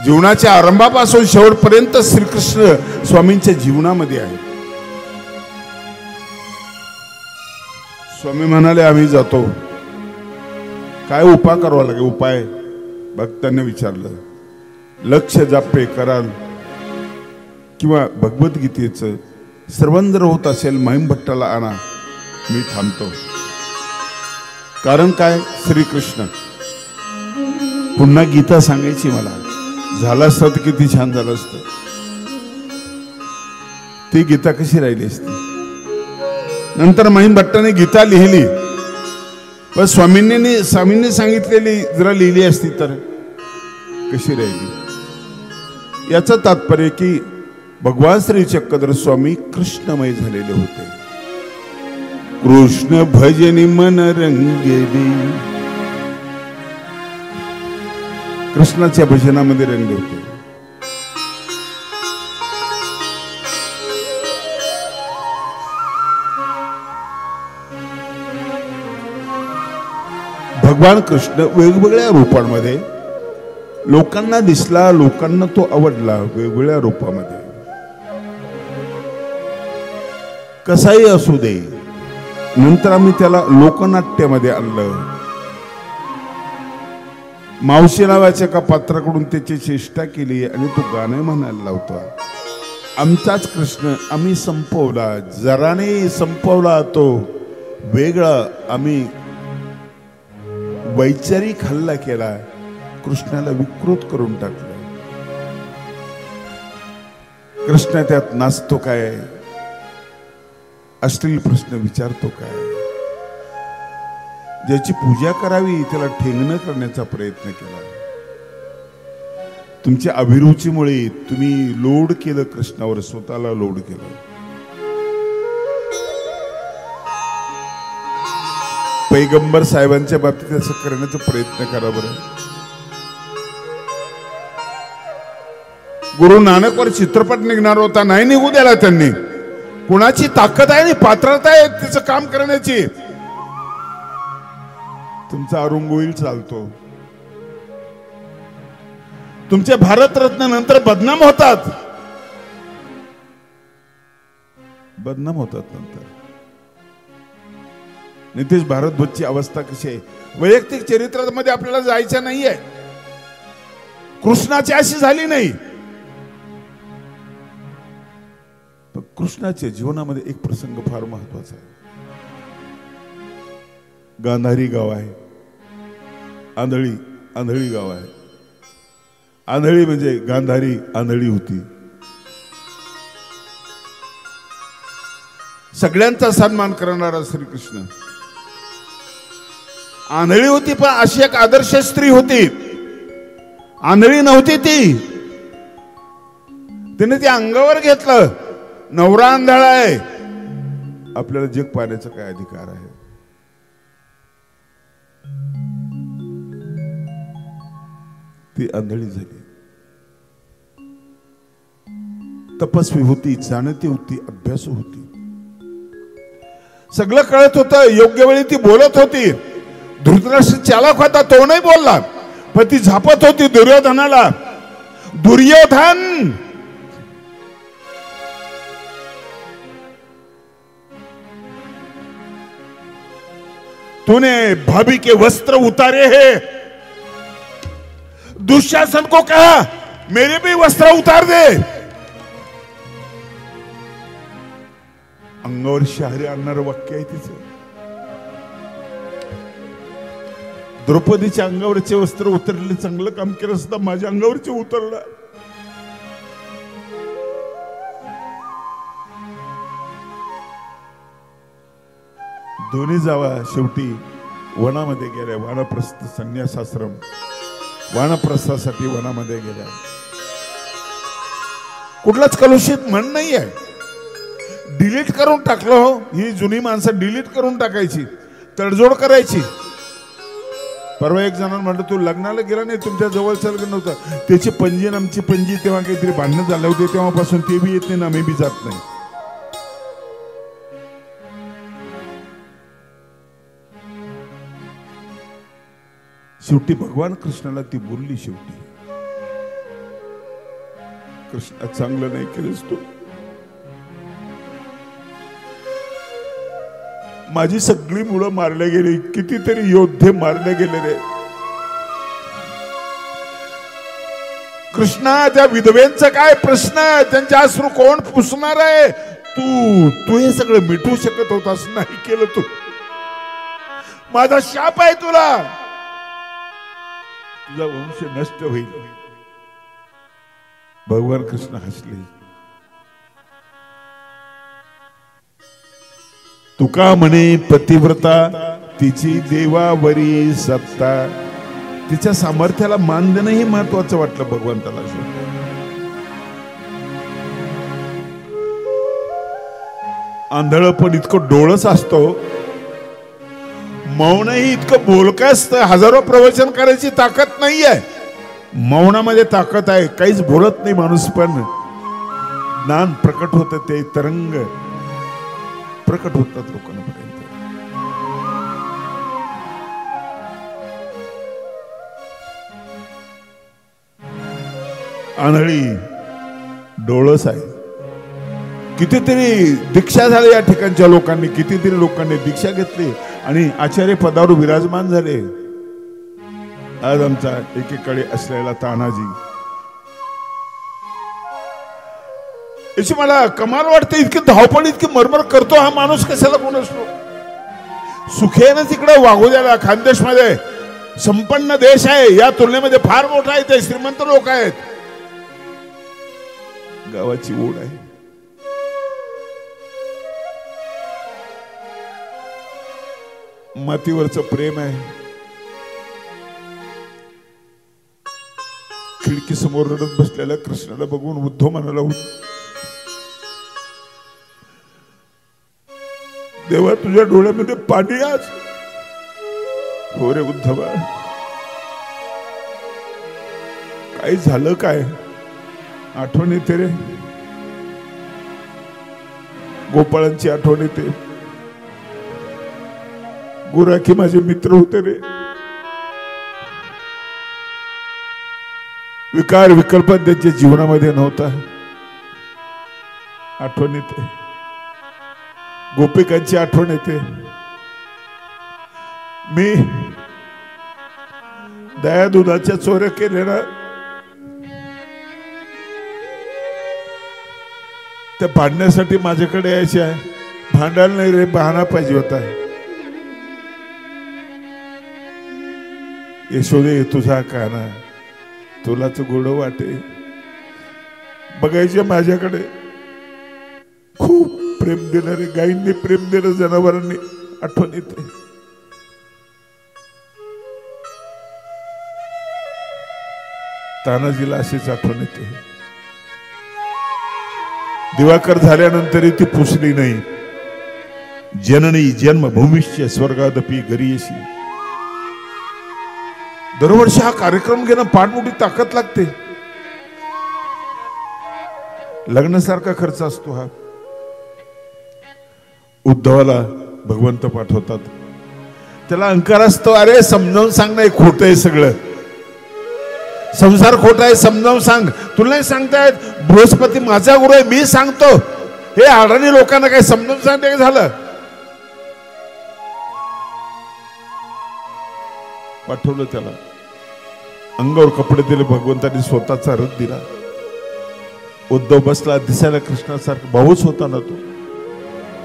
जीवनाच्या आरंभापासून शेवटपर्यंत श्रीकृष्ण स्वामींच्या जीवनामध्ये आहे. स्वामी म्हणाले आम्ही जातो, काय उपाय करावा लागेल? उपाय भक्तांनी विचारलं. लक्ष जापे कराल किंवा भगवद्गीतेचं श्रवण जर होत असेल महिम भट्टाला आणा, मी थांबतो. कारण काय? श्रीकृष्ण पुन्हा गीता सांगायची मला. झालं असतं तर किती छान झालं असतं. ती गीता कशी राहिली असती? नंतर महिम भट्टाने गीता लिहिली, पण स्वामींनी सांगितलेली जरा लिहिली असती तर कशी राहिली? याचं तात्पर्य की भगवान श्री चक्रधर स्वामी कृष्णमय झालेले होते. कृष्ण भजनी मन रंगेली, कृष्णाच्या भजनामध्ये रंगले होते. भगवान कृष्ण वेगवेगळ्या रूपांमध्ये लोकांना दिसला, लोकांना तो आवडला. वेगवेगळ्या रूपामध्ये कसाही असू दे. नंतर आम्ही त्याला लोकनाट्यामध्ये आणलं. मावशी नावाच्या एका पात्राकडून त्याची चेष्टा केली आणि तो गाणं म्हणायला लावतो. आमचाच कृष्ण आम्ही संपवला, जराने संपवला तो वेगळा. आम्ही वैचारिक हल्ला केला, कृष्णाला विकृत करून टाकलं. कृष्ण त्यात नाचतो काय, अश्लील प्रश्न विचारतो काय, ज्याची पूजा करावी त्याला ठेंगणं करण्याचा प्रयत्न केला. तुमच्या अभिरुचीमुळे तुम्ही लोड केलं कृष्णावर, स्वतःला लोड केलं. पैगंबर साहेबांच्या बाबतीत असं करण्याचा प्रयत्न करा बरं. गुरु नानकवर चित्रपट निघणार होता, नाही निघू द्याला त्यांनी. कुणाची ताकद आहे आणि पात्रता आहे त्याचं काम करण्याची. तुमचा अरुंगोईल चालतो. तुमचे भारतरत्न नंतर बदनाम होतात, बदनाम होतात नंतर. नितेश भारद्वाजची अवस्था कशी आहे? वैयक्तिक चरित्रामध्ये आपल्याला जायचं नाहीये. कृष्णाची अशी झाली नाही. पण कृष्णाच्या जीवनामध्ये एक प्रसंग फार महत्वाचा आहे. गांधारी गाव आहे, आंधळी गाव आहे. आंधळी म्हणजे गांधारी आंधळी होती. सगळ्यांचा सन्मान करणारा श्रीकृष्ण. आंधळी होती पण अशी एक आदर्श स्त्री होती. आंधळी नव्हती ती. तिने ती अंगावर घेतलं नवरा आंधळा आहे, आपल्याला जग पाहण्याचा काय अधिकार आहे? ती आंधळी झाली. तपस्वी होती, जाणती होती, अभ्यासू होती, सगळं कळत होतं. योग्य वेळी ती बोलत होती. धृतराष्ट्र चालक होता, तो नाही बोलला, पण ती झापत होती दुर्योधनाला. दुर्योधन, तूने भाभी के वस्त्र उतारे हैं, दुशासन को कहा मेरे भी वस्त्र उतार दे. अंगावर शहरी आणणारं वाक्य आहे तिचं. द्रौपदीच्या अंगावरचे वस्त्र उतरले, चांगलं काम केलं असता, माझ्या अंगावरचे उतरलं. दोन्ही जावा शेवटी वनामध्ये गेल्या. वानप्रस्थ संन्यासाश्रम, वानप्रस्थासाठी वनामध्ये गेल्या. कुठलाच कलुषित मन नाही आहे. डिलीट करून टाकलं हो. ही जुनी माणसं डिलीट करून टाकायची, तडजोड करायची. परवा एक जणांना म्हटलं तू लग्नाला गेला नाही, तुमच्या जवळचं लग्न नव्हतं, त्याची पंजी आणि आमची पंजी तेव्हा काहीतरी भांडणं झाले होते, तेव्हापासून ते बी येत नाही ना आम्ही बी जात नाही. शेवटी भगवान कृष्णाला ती बोलली. शेवटी कृष्णा चांगलं नाही केलंस तू. माझी सगळी मुलं मारले गेली, कितीतरी योद्धे मारले गेले रे कृष्णा. त्या विधवेंचा काय प्रश्न? त्यांच्या अश्रू कोण पुसणार आहे? तू हे सगळं मिटवू शकत होतास, नाही केलं तू. माझा शाप आहे तुला, तुझा वंश नष्ट होईल. भगवान कृष्ण हसले. तुका म्हणे पतिव्रता, तिची देवावरी सत्ता. तिच्या सामर्थ्याला मान देणं हे महत्वाचं वाटलं भगवंताला. आंधळ पण इतकं डोळस असतो, मौनही इतकं बोलकं असतं. हजारो प्रवचन करायची ताकद नाहीये, मौनामध्ये ताकद आहे. काहीच बोलत नाही माणूस, पण ज्ञान प्रकट होतं, ते तरंग प्रकट होतात लोकांपर्यंत. आंधळी डोळस आहे. कितीतरी दीक्षा झाली या ठिकाणच्या लोकांनी, कितीतरी लोकांनी दीक्षा घेतली आणि आचार्य पदावर विराजमान झाले. आज आमचा एकीकडे असलेला तानाजी, याची मला कमाल वाटते. इतकी धावपळ, इतकी मरमर करतो हा माणूस कशाला कोण असतो? सुखेनं तिकडे वागू द्याला. खानदेश मध्ये संपन्न देश आहे, या तुलनेमध्ये फार मोठा आहे, ते श्रीमंत लोक आहेत. गावाची ओढ आहे. मातीवरचं प्रेम आहे. खिडकी समोर रडत बसलेल्या कृष्णाला बघून उद्धव म्हणाला, देवा तुझ्या डोळ्यामध्ये पाणी आज. हो रे उद्धवा, काय झालं काय? आठवण येते रे, गोपाळांची आठवण येते. गुराखी माझे मित्र होते रे. विकार विकल्प त्यांच्या जीवनामध्ये नव्हता. आठवण येते, गोपिकांची आठवण येते. मी दया दुधाच्या चोऱ्या केल्या, त्या भांडण्यासाठी माझ्याकडे यायच्या. भांडायला नाही रे, बहाणा पाहिजे होता. यशोदे तुझा काना तुलाच गोड वाटे. बघायचे माझ्याकडे. खूप प्रेम देणारे, गायींनी प्रेम देणं, जनावरांनी. आठवण येते. तानाजीला अशीच आठवण येते. दिवाकर झाल्यानंतरही ती पुसली नाही. जननी जन्मभूमीश्च स्वर्गादपी गरीयसी. दरवर्षी हा कार्यक्रम घेणं फार मोठी ताकद लागते. लग्नासारखा खर्च असतो हा. उद्धवाला भगवंत पाठवतात. त्याला अंकार असतो, अरे समजावून सांग नाही, खोट आहे सगळं, संसार खोटा आहे, समजावून सांग. तुला नाही सांगतायत, बृहस्पती माझा गुरु आहे, मी सांगतो. हे अडाणी लोकांना काय समजावून सांगते झालं. पाठवलं त्याला. अंगावर कपडे दिले भगवंतांनी, स्वतःचा रथ दिला. उद्धव बसला. दिसायला कृष्णासारखा, भाऊच होता ना तो,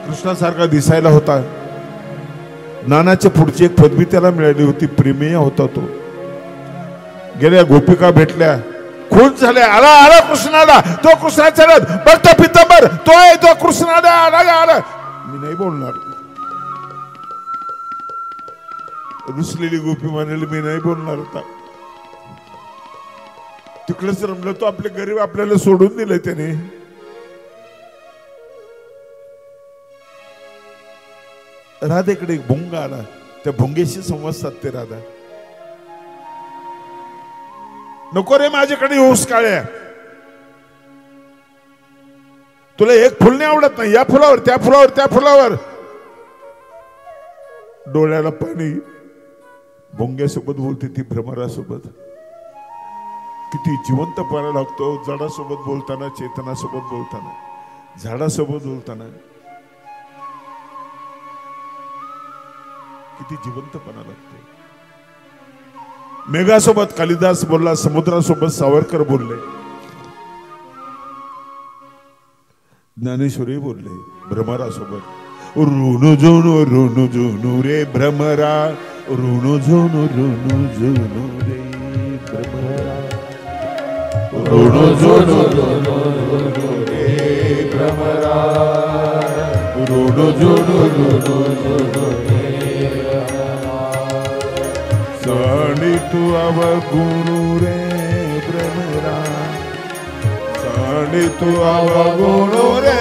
कृष्णासारखा दिसायला होता. नानाच्या पुढची एक पदवी त्याला मिळाली होती, प्रेमेय होता तो. गेल्या गोपिका भेटल्या, खुश झाल्या. आला आला कृष्णाला, तो कृष्णाचा रथ बघतो, पितांबर तो आहे, तो कृष्णाला आला आला. मी नाही बोलणार. रुसलेली गोपी म्हणाली, मी नाही बोलणार होता. तिकडेच रमलं. तो आपले गरीब आपल्याला सोडून दिले त्याने. राधेकडे एक भुंगा आला. त्या भुंगेशी संवाद साधते राधा. नको रे माझ्याकडे येऊस काळ्या, तुला एक फुल नाही आवडत नाही, या फुलावर त्या फुलावर त्या फुलावर. डोळ्याला पाणी. भुंग्यासोबत बोलते ती, भ्रमरासोबत. किती जिवंतपणा लागतो जडासोबत बोलताना, चेतनासोबत बोलताना, झाडासोबत बोलताना. किती जिवंतपणा लागतो. मेघासोबत कालिदास बोलला, समुद्रासोबत सावरकर बोलले, ज्ञानेश्वरी बोलले. भ्रमरासोबत ऋणू जुनू रे भ्रमरा, ऋणू जुनू रे भ्रमरा, ऋणू जुनू रे भ्रमरा, ऋणू जुनू साणी तू अवगुणू रे भ्रमरा, साणी तू अवगुणू रे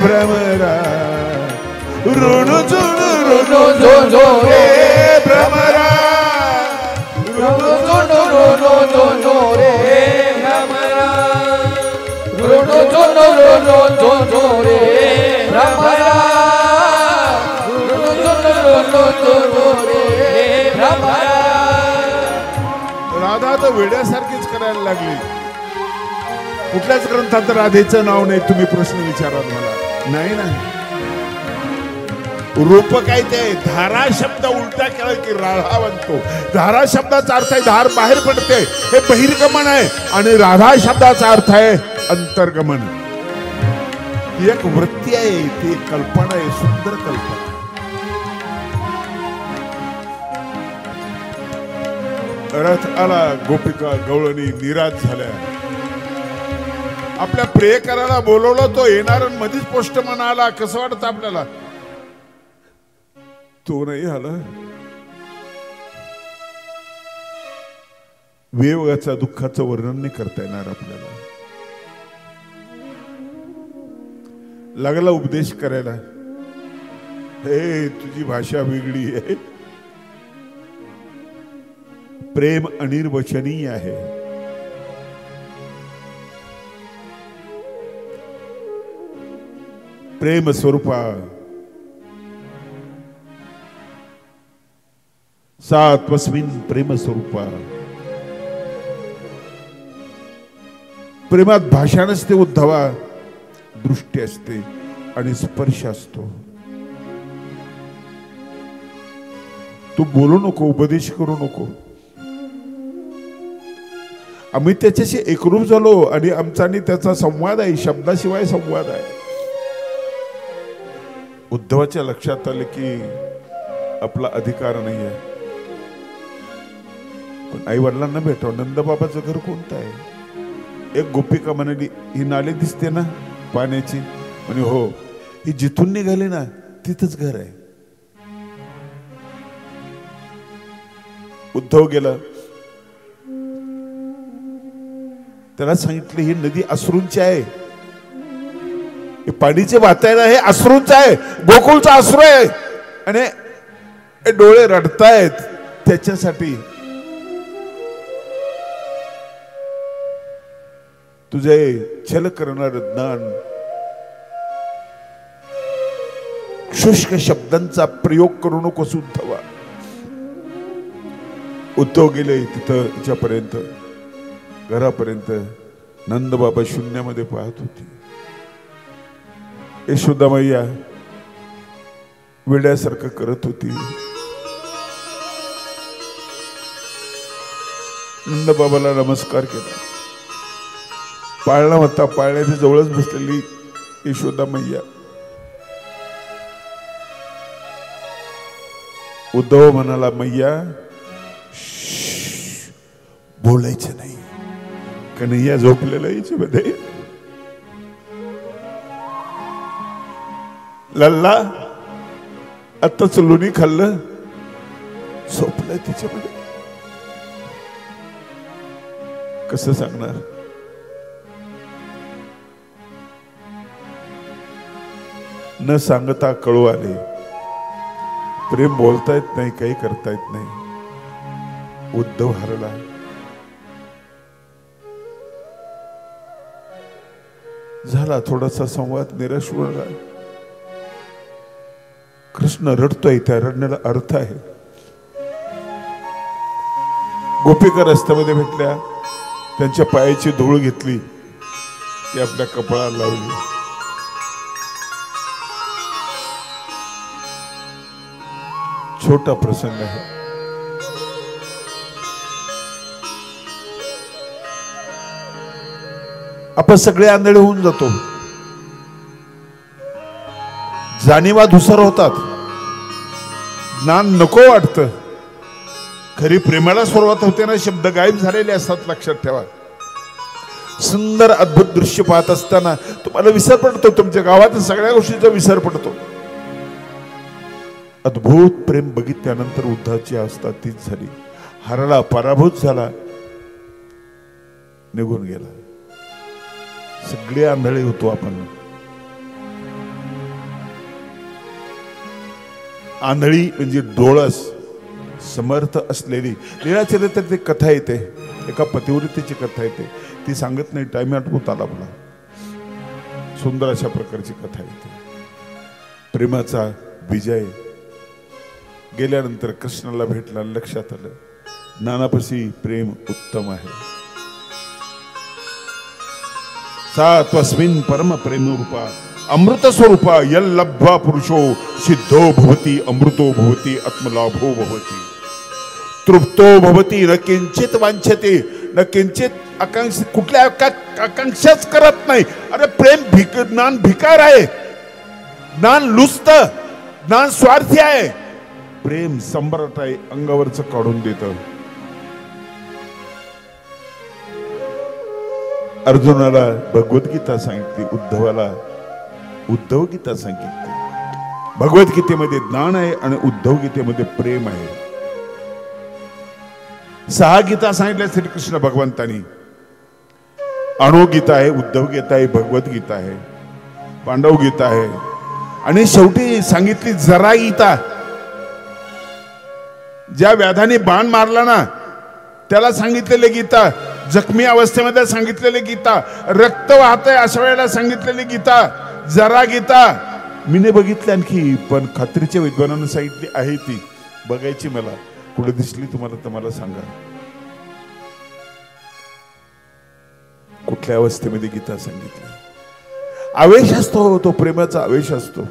भ्रमरा, ऋणू जुनू रे भ्रमरा, ऋणू जुनू रे भ्रमरा, ऋणू जुनू रे भ्रमरा, ऋणू जुनू रे भ्रमरा. राधा तर वेड्यासारखीच करायला लागली. कुठल्याच ग्रंथात राधेचं नाव नाही. तुम्ही प्रश्न विचाराल मला. नाही ना. रूप काय ते धारा शब्द उलटा केला की राधा बनतो. धारा शब्दाचा अर्थ आहे धार बाहेर पडते, हे बहिर्गमन आहे. आणि राधा शब्दाचा अर्थ आहे अंतर्गमन. ती एक वृत्ती आहे, ती एक कल्पना आहे, सुंदर कल्पना. रथ आला. गोपिका गवळणी निराश झाल्या. आपल्या प्रियकराला बोलवलं, तो येणार मध्येच पोस्टमन आला. कसं वाटतं आपल्याला? तो नाही आला. वेवाचा दुःखाचं वर्णन नाही करता येणार आपल्याला. लागला उपदेश करायला. हे तुझी भाषा वेगळी आहे. प्रेम अनिर्वचनीय आहे. प्रेम स्वरूपा सात्वस्मिन प्रेम स्वरूपा. प्रेमात भाषा नसते उद्धवा, दृष्टी असते आणि स्पर्श असतो. तू बोलू नको, उपदेश करू नको. आम्ही त्याच्याशी एकरूप झालो आणि आमचा आणि त्याचा संवाद आहे, शब्दाशिवाय संवाद आहे. उद्धवाच्या लक्षात आले की आपला अधिकार नाही आहे. पण आई वडिलांना भेटाव. नंदबाबाचं घर कोणतं आहे? एक गोपिका म्हणाली, ही नाली दिसते ना पाण्याची? म्हणे हो. ही जिथून निघाली ना तिथंच घर आहे. उद्धव गेला. त्याला सांगितलं ही नदी अश्रूंची आहे. पाणीचे वातायला हे अश्रूंचं आहे, गोकुळचा अश्रू आहे आणि डोळे रडतायत त्याच्यासाठी. तुझे छल करणार ज्ञान, शुष्क शब्दांचा प्रयोग करू नकोस उद्धवा. उद्धव गेले तिथं तिच्यापर्यंत, घरापर्यंत. नंदबाबा शून्यामध्ये पाहत होती. यशोदा मैया वेड्यासारखं करत होती. नंदबाबाला नमस्कार केला. पाळणा होता, पाळण्याच्या जवळच बसलेली यशोदा मैया. उद्धव म्हणाला, मैया बोलायचं नाही, कन्हैया झोपलेला याच्यामध्ये. लल्ला आत्ताच लोणी खाल्लं, झोपलंय तिच्यामध्ये. कसं सांगणार? न सांगता कळू आले. प्रेम बोलता येत नाही, काही करता येत नाही. उद्धव हरला. झाला थोडासा संवाद, निराश उरला. कृष्ण रडतोय, त्या रडण्याला अर्थ आहे. गोपिका रस्त्यामध्ये भेटल्या, त्यांच्या पायाची धूळ घेतली, ती आपल्या कपाळाला लावली. छोटा प्रसंग आहे. आपण सगळे आंधळे होऊन जातो. जाणीवा धुसर होतात, ज्ञान नको वाटतं. खरी प्रेमाला सुरुवात होते ना, शब्द गायब झालेले असतात. लक्षात ठेवा. सुंदर अद्भुत दृश्य पाहत असताना तुम्हाला विसर पडतो, तुमच्या गावात सगळ्या गोष्टीचा विसर पडतो. अद्भुत प्रेम बघितल्यानंतर उद्धवाची अवस्था तीच झाली. हरला, पराभूत झाला, निघून गेला. सगळे आंधळे होतो आपण. आंधळी म्हणजे डोळस समर्थ असलेली. लीळाचरित्रात एक कथा येते, एका पतिव्रतेची कथा येते. ती सांगत नाही, टाइम आठवत आला मला. सुंदर अशा प्रकारची कथा येते. प्रेमाचा विजय. गेल्यानंतर कृष्णाला भेटला, लक्षात आलं नानापाशी प्रेम उत्तम आहे. सा त्वस्मिन् परम प्रेम रूपा अमृत स्वरूपा यल्लब्ध्वा पुरुषो सिद्धो भवति अमृतो भवति आत्मलाभो भवति तृप्तो भवति न किंचित वांछते न किंचित आकांक्षा. कुठल्या आकांक्षाच करत नाही. अरे प्रेम ज्ञान भिकार आहे. ज्ञान लुस्त, ज्ञान स्वार्थी आहे. प्रेम सम्राट आहे, अंगावरच काढून देतं. अर्जुनाला भगवद्गीता सांगितली, उद्धवाला उद्धव गीता सांगितली. भगवद्गीतेमध्ये ज्ञान आहे आणि उद्धव गीतेमध्ये प्रेम आहे. 6 गीता सांगितल्या श्रीकृष्ण भगवंतानी. अणुगीता आहे, उद्धव गीता आहे, भगवद्गीता आहे, पांडव गीता आहे आणि शेवटी सांगितली जरा गीता. ज्या व्याधाने बाण मारला ना त्याला सांगितलेले गीता, जखमी अवस्थेमध्ये सांगितलेले गीता, रक्त वाहतंय अशा वेळेला सांगितलेली गीता, जरा गीता. मीने बघितली आणखी, पण खात्रीच्या विद्वानांना सांगितली आहे. ती बघायची मला, कुठे दिसली तुम्हाला तर मला सांगा. कुठल्या अवस्थेमध्ये गीता सांगितली. आवेश असतो, तो प्रेमाचा आवेश असतो.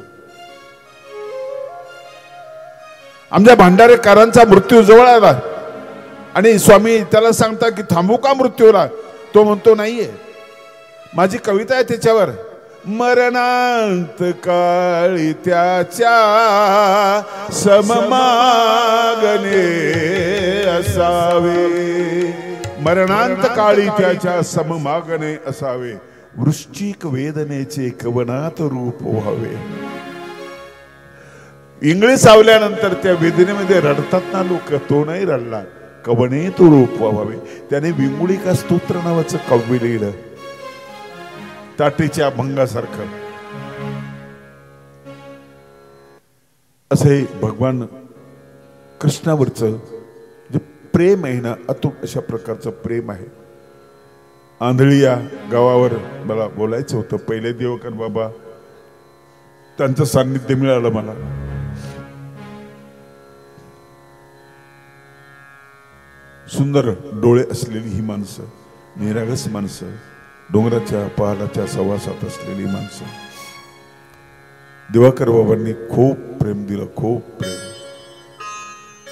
आमच्या भांडारेकरांचा मृत्यू जवळ आला आणि स्वामी त्याला सांगता की थांबू का मृत्यूला. तो म्हणतो नाहीये. माझी कविता आहे त्याच्यावर. मरणांत काळी त्याच्या सममागणे असावे. मरणांत काळी त्याच्या सममागणे असावे. वृश्चिक वेदनेचे कवनात रूप व्हावे. इंगळे सावल्यानंतर त्या वेदनेमध्ये रडतात ना लोक, तो नाही रडला. कवने तो रूप व्हावे. त्याने विंगुळिका स्तोत्र नावाचं काव्य लिहिलं, ताटीच्या भंगासारखं. असे भगवान कृष्णावरचं जे प्रेम आहे ना, अतूट अशा प्रकारचं प्रेम आहे. आंधळी या गावावर मला बोलायचं होतं. पहिले देवकर बाबा त्यांचं सान्निध्य मिळालं मला. सुंदर डोळे असलेली ही माणसं, निरागस माणसं, डोंगराच्या पहाडाच्या सहवासात असलेली माणसं. दिवाकर बाबांनी खूप प्रेम दिलं, खूप प्रेम.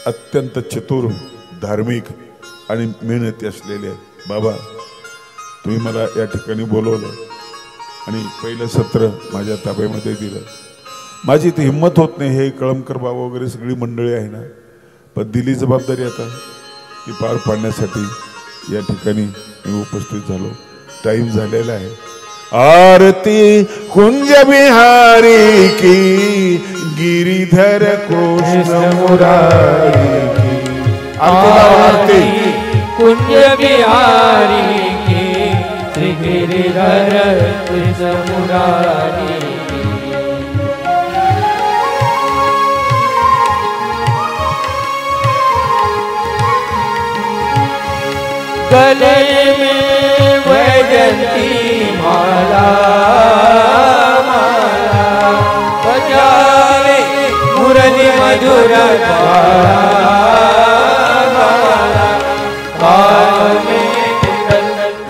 अत्यंत चतुर, धार्मिक आणि मेहनती असलेले बाबा, तुम्ही मला या ठिकाणी बोलवलं आणि पहिलं सत्र माझ्या ताब्यामध्ये दिलं. माझी इथे हिंमत होत नाही, हे कळमकर बाबा वगैरे सगळी मंडळी आहे ना, पण दिली जबाबदारी आता ती पार पाडण्यासाठी या ठिकाणी मी उपस्थित झालो. टाइम झालेला आहे. आरती कुंज बिहारी की, गिरिधर कृष्ण मुरारी की. आरती कुंज बिहारी की, श्री गिरिधर कृष्ण मुरारी की. गले में वैजंती माला, माला बजावे मुरली मधुर माला, माला कान में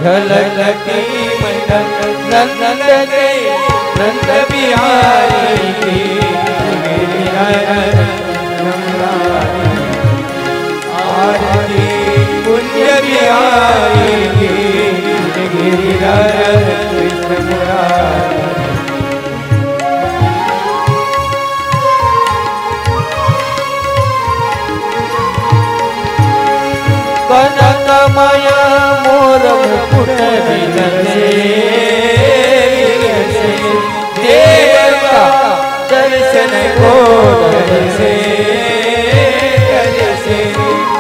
झलकती मंडल, नंद के नंद बिहारी की, गिरिधर आरती कुंज बिहारी की, गिरिधर कृष्ण मुरारी. कनकमय मोर मुकुट विलसे, देवता दर्शन को दर्शे,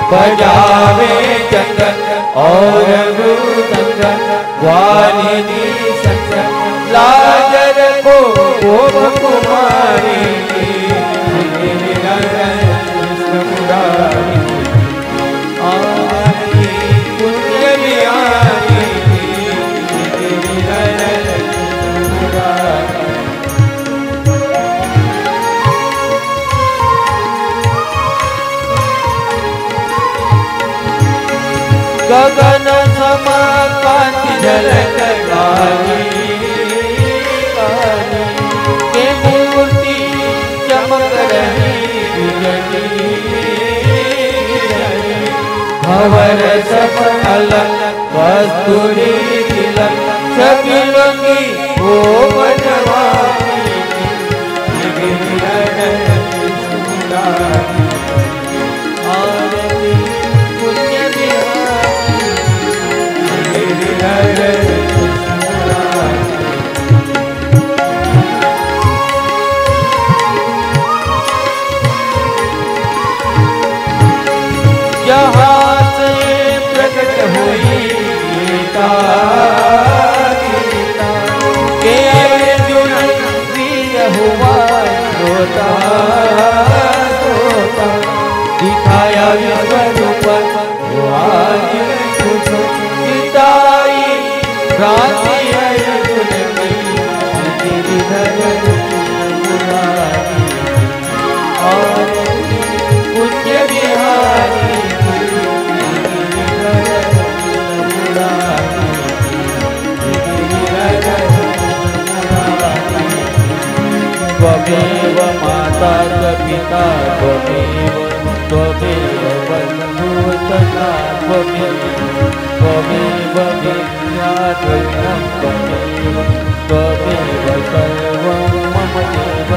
बजावे चंदन और मृदंगन, वालिनी संगन लाजर को गोप कुमारी की, गिरिधर कृष्ण मुरारी. आरती कुंज बिहारी की, गिरिधर कृष्ण मुरारी. गगन समा कांति झलक गाली, के मूर्ति चमक रही बिजली, भंवर सफल कस्तूरी तिलक, सभी लोगी वो बनवानी की, गिरिधर कृष्ण मुरारी. आरती कुंज बिहारी, गिरिधर कृष्ण मुरारी. जहाँ से प्रकट हुई गीता, गीता के अर्जुन वीर हुआ श्रोता, श्रोता दिखाया विश्वरूप आज कुछ सीताई भ्रांति अर्जुन की, गिरिधर कृष्ण मुरारी. आरती कुंज बिहारी की, गिरिधर कृष्ण मुरारी, गिरिधर कृष्ण मुरारी. त्वमेव माता च पिता त्वमेव, त्वमेव बन्धुः सखा त्वमेव, त्वमेव विद्या द्रविणं त्वमेव, त्वमेव सर्वं मम देव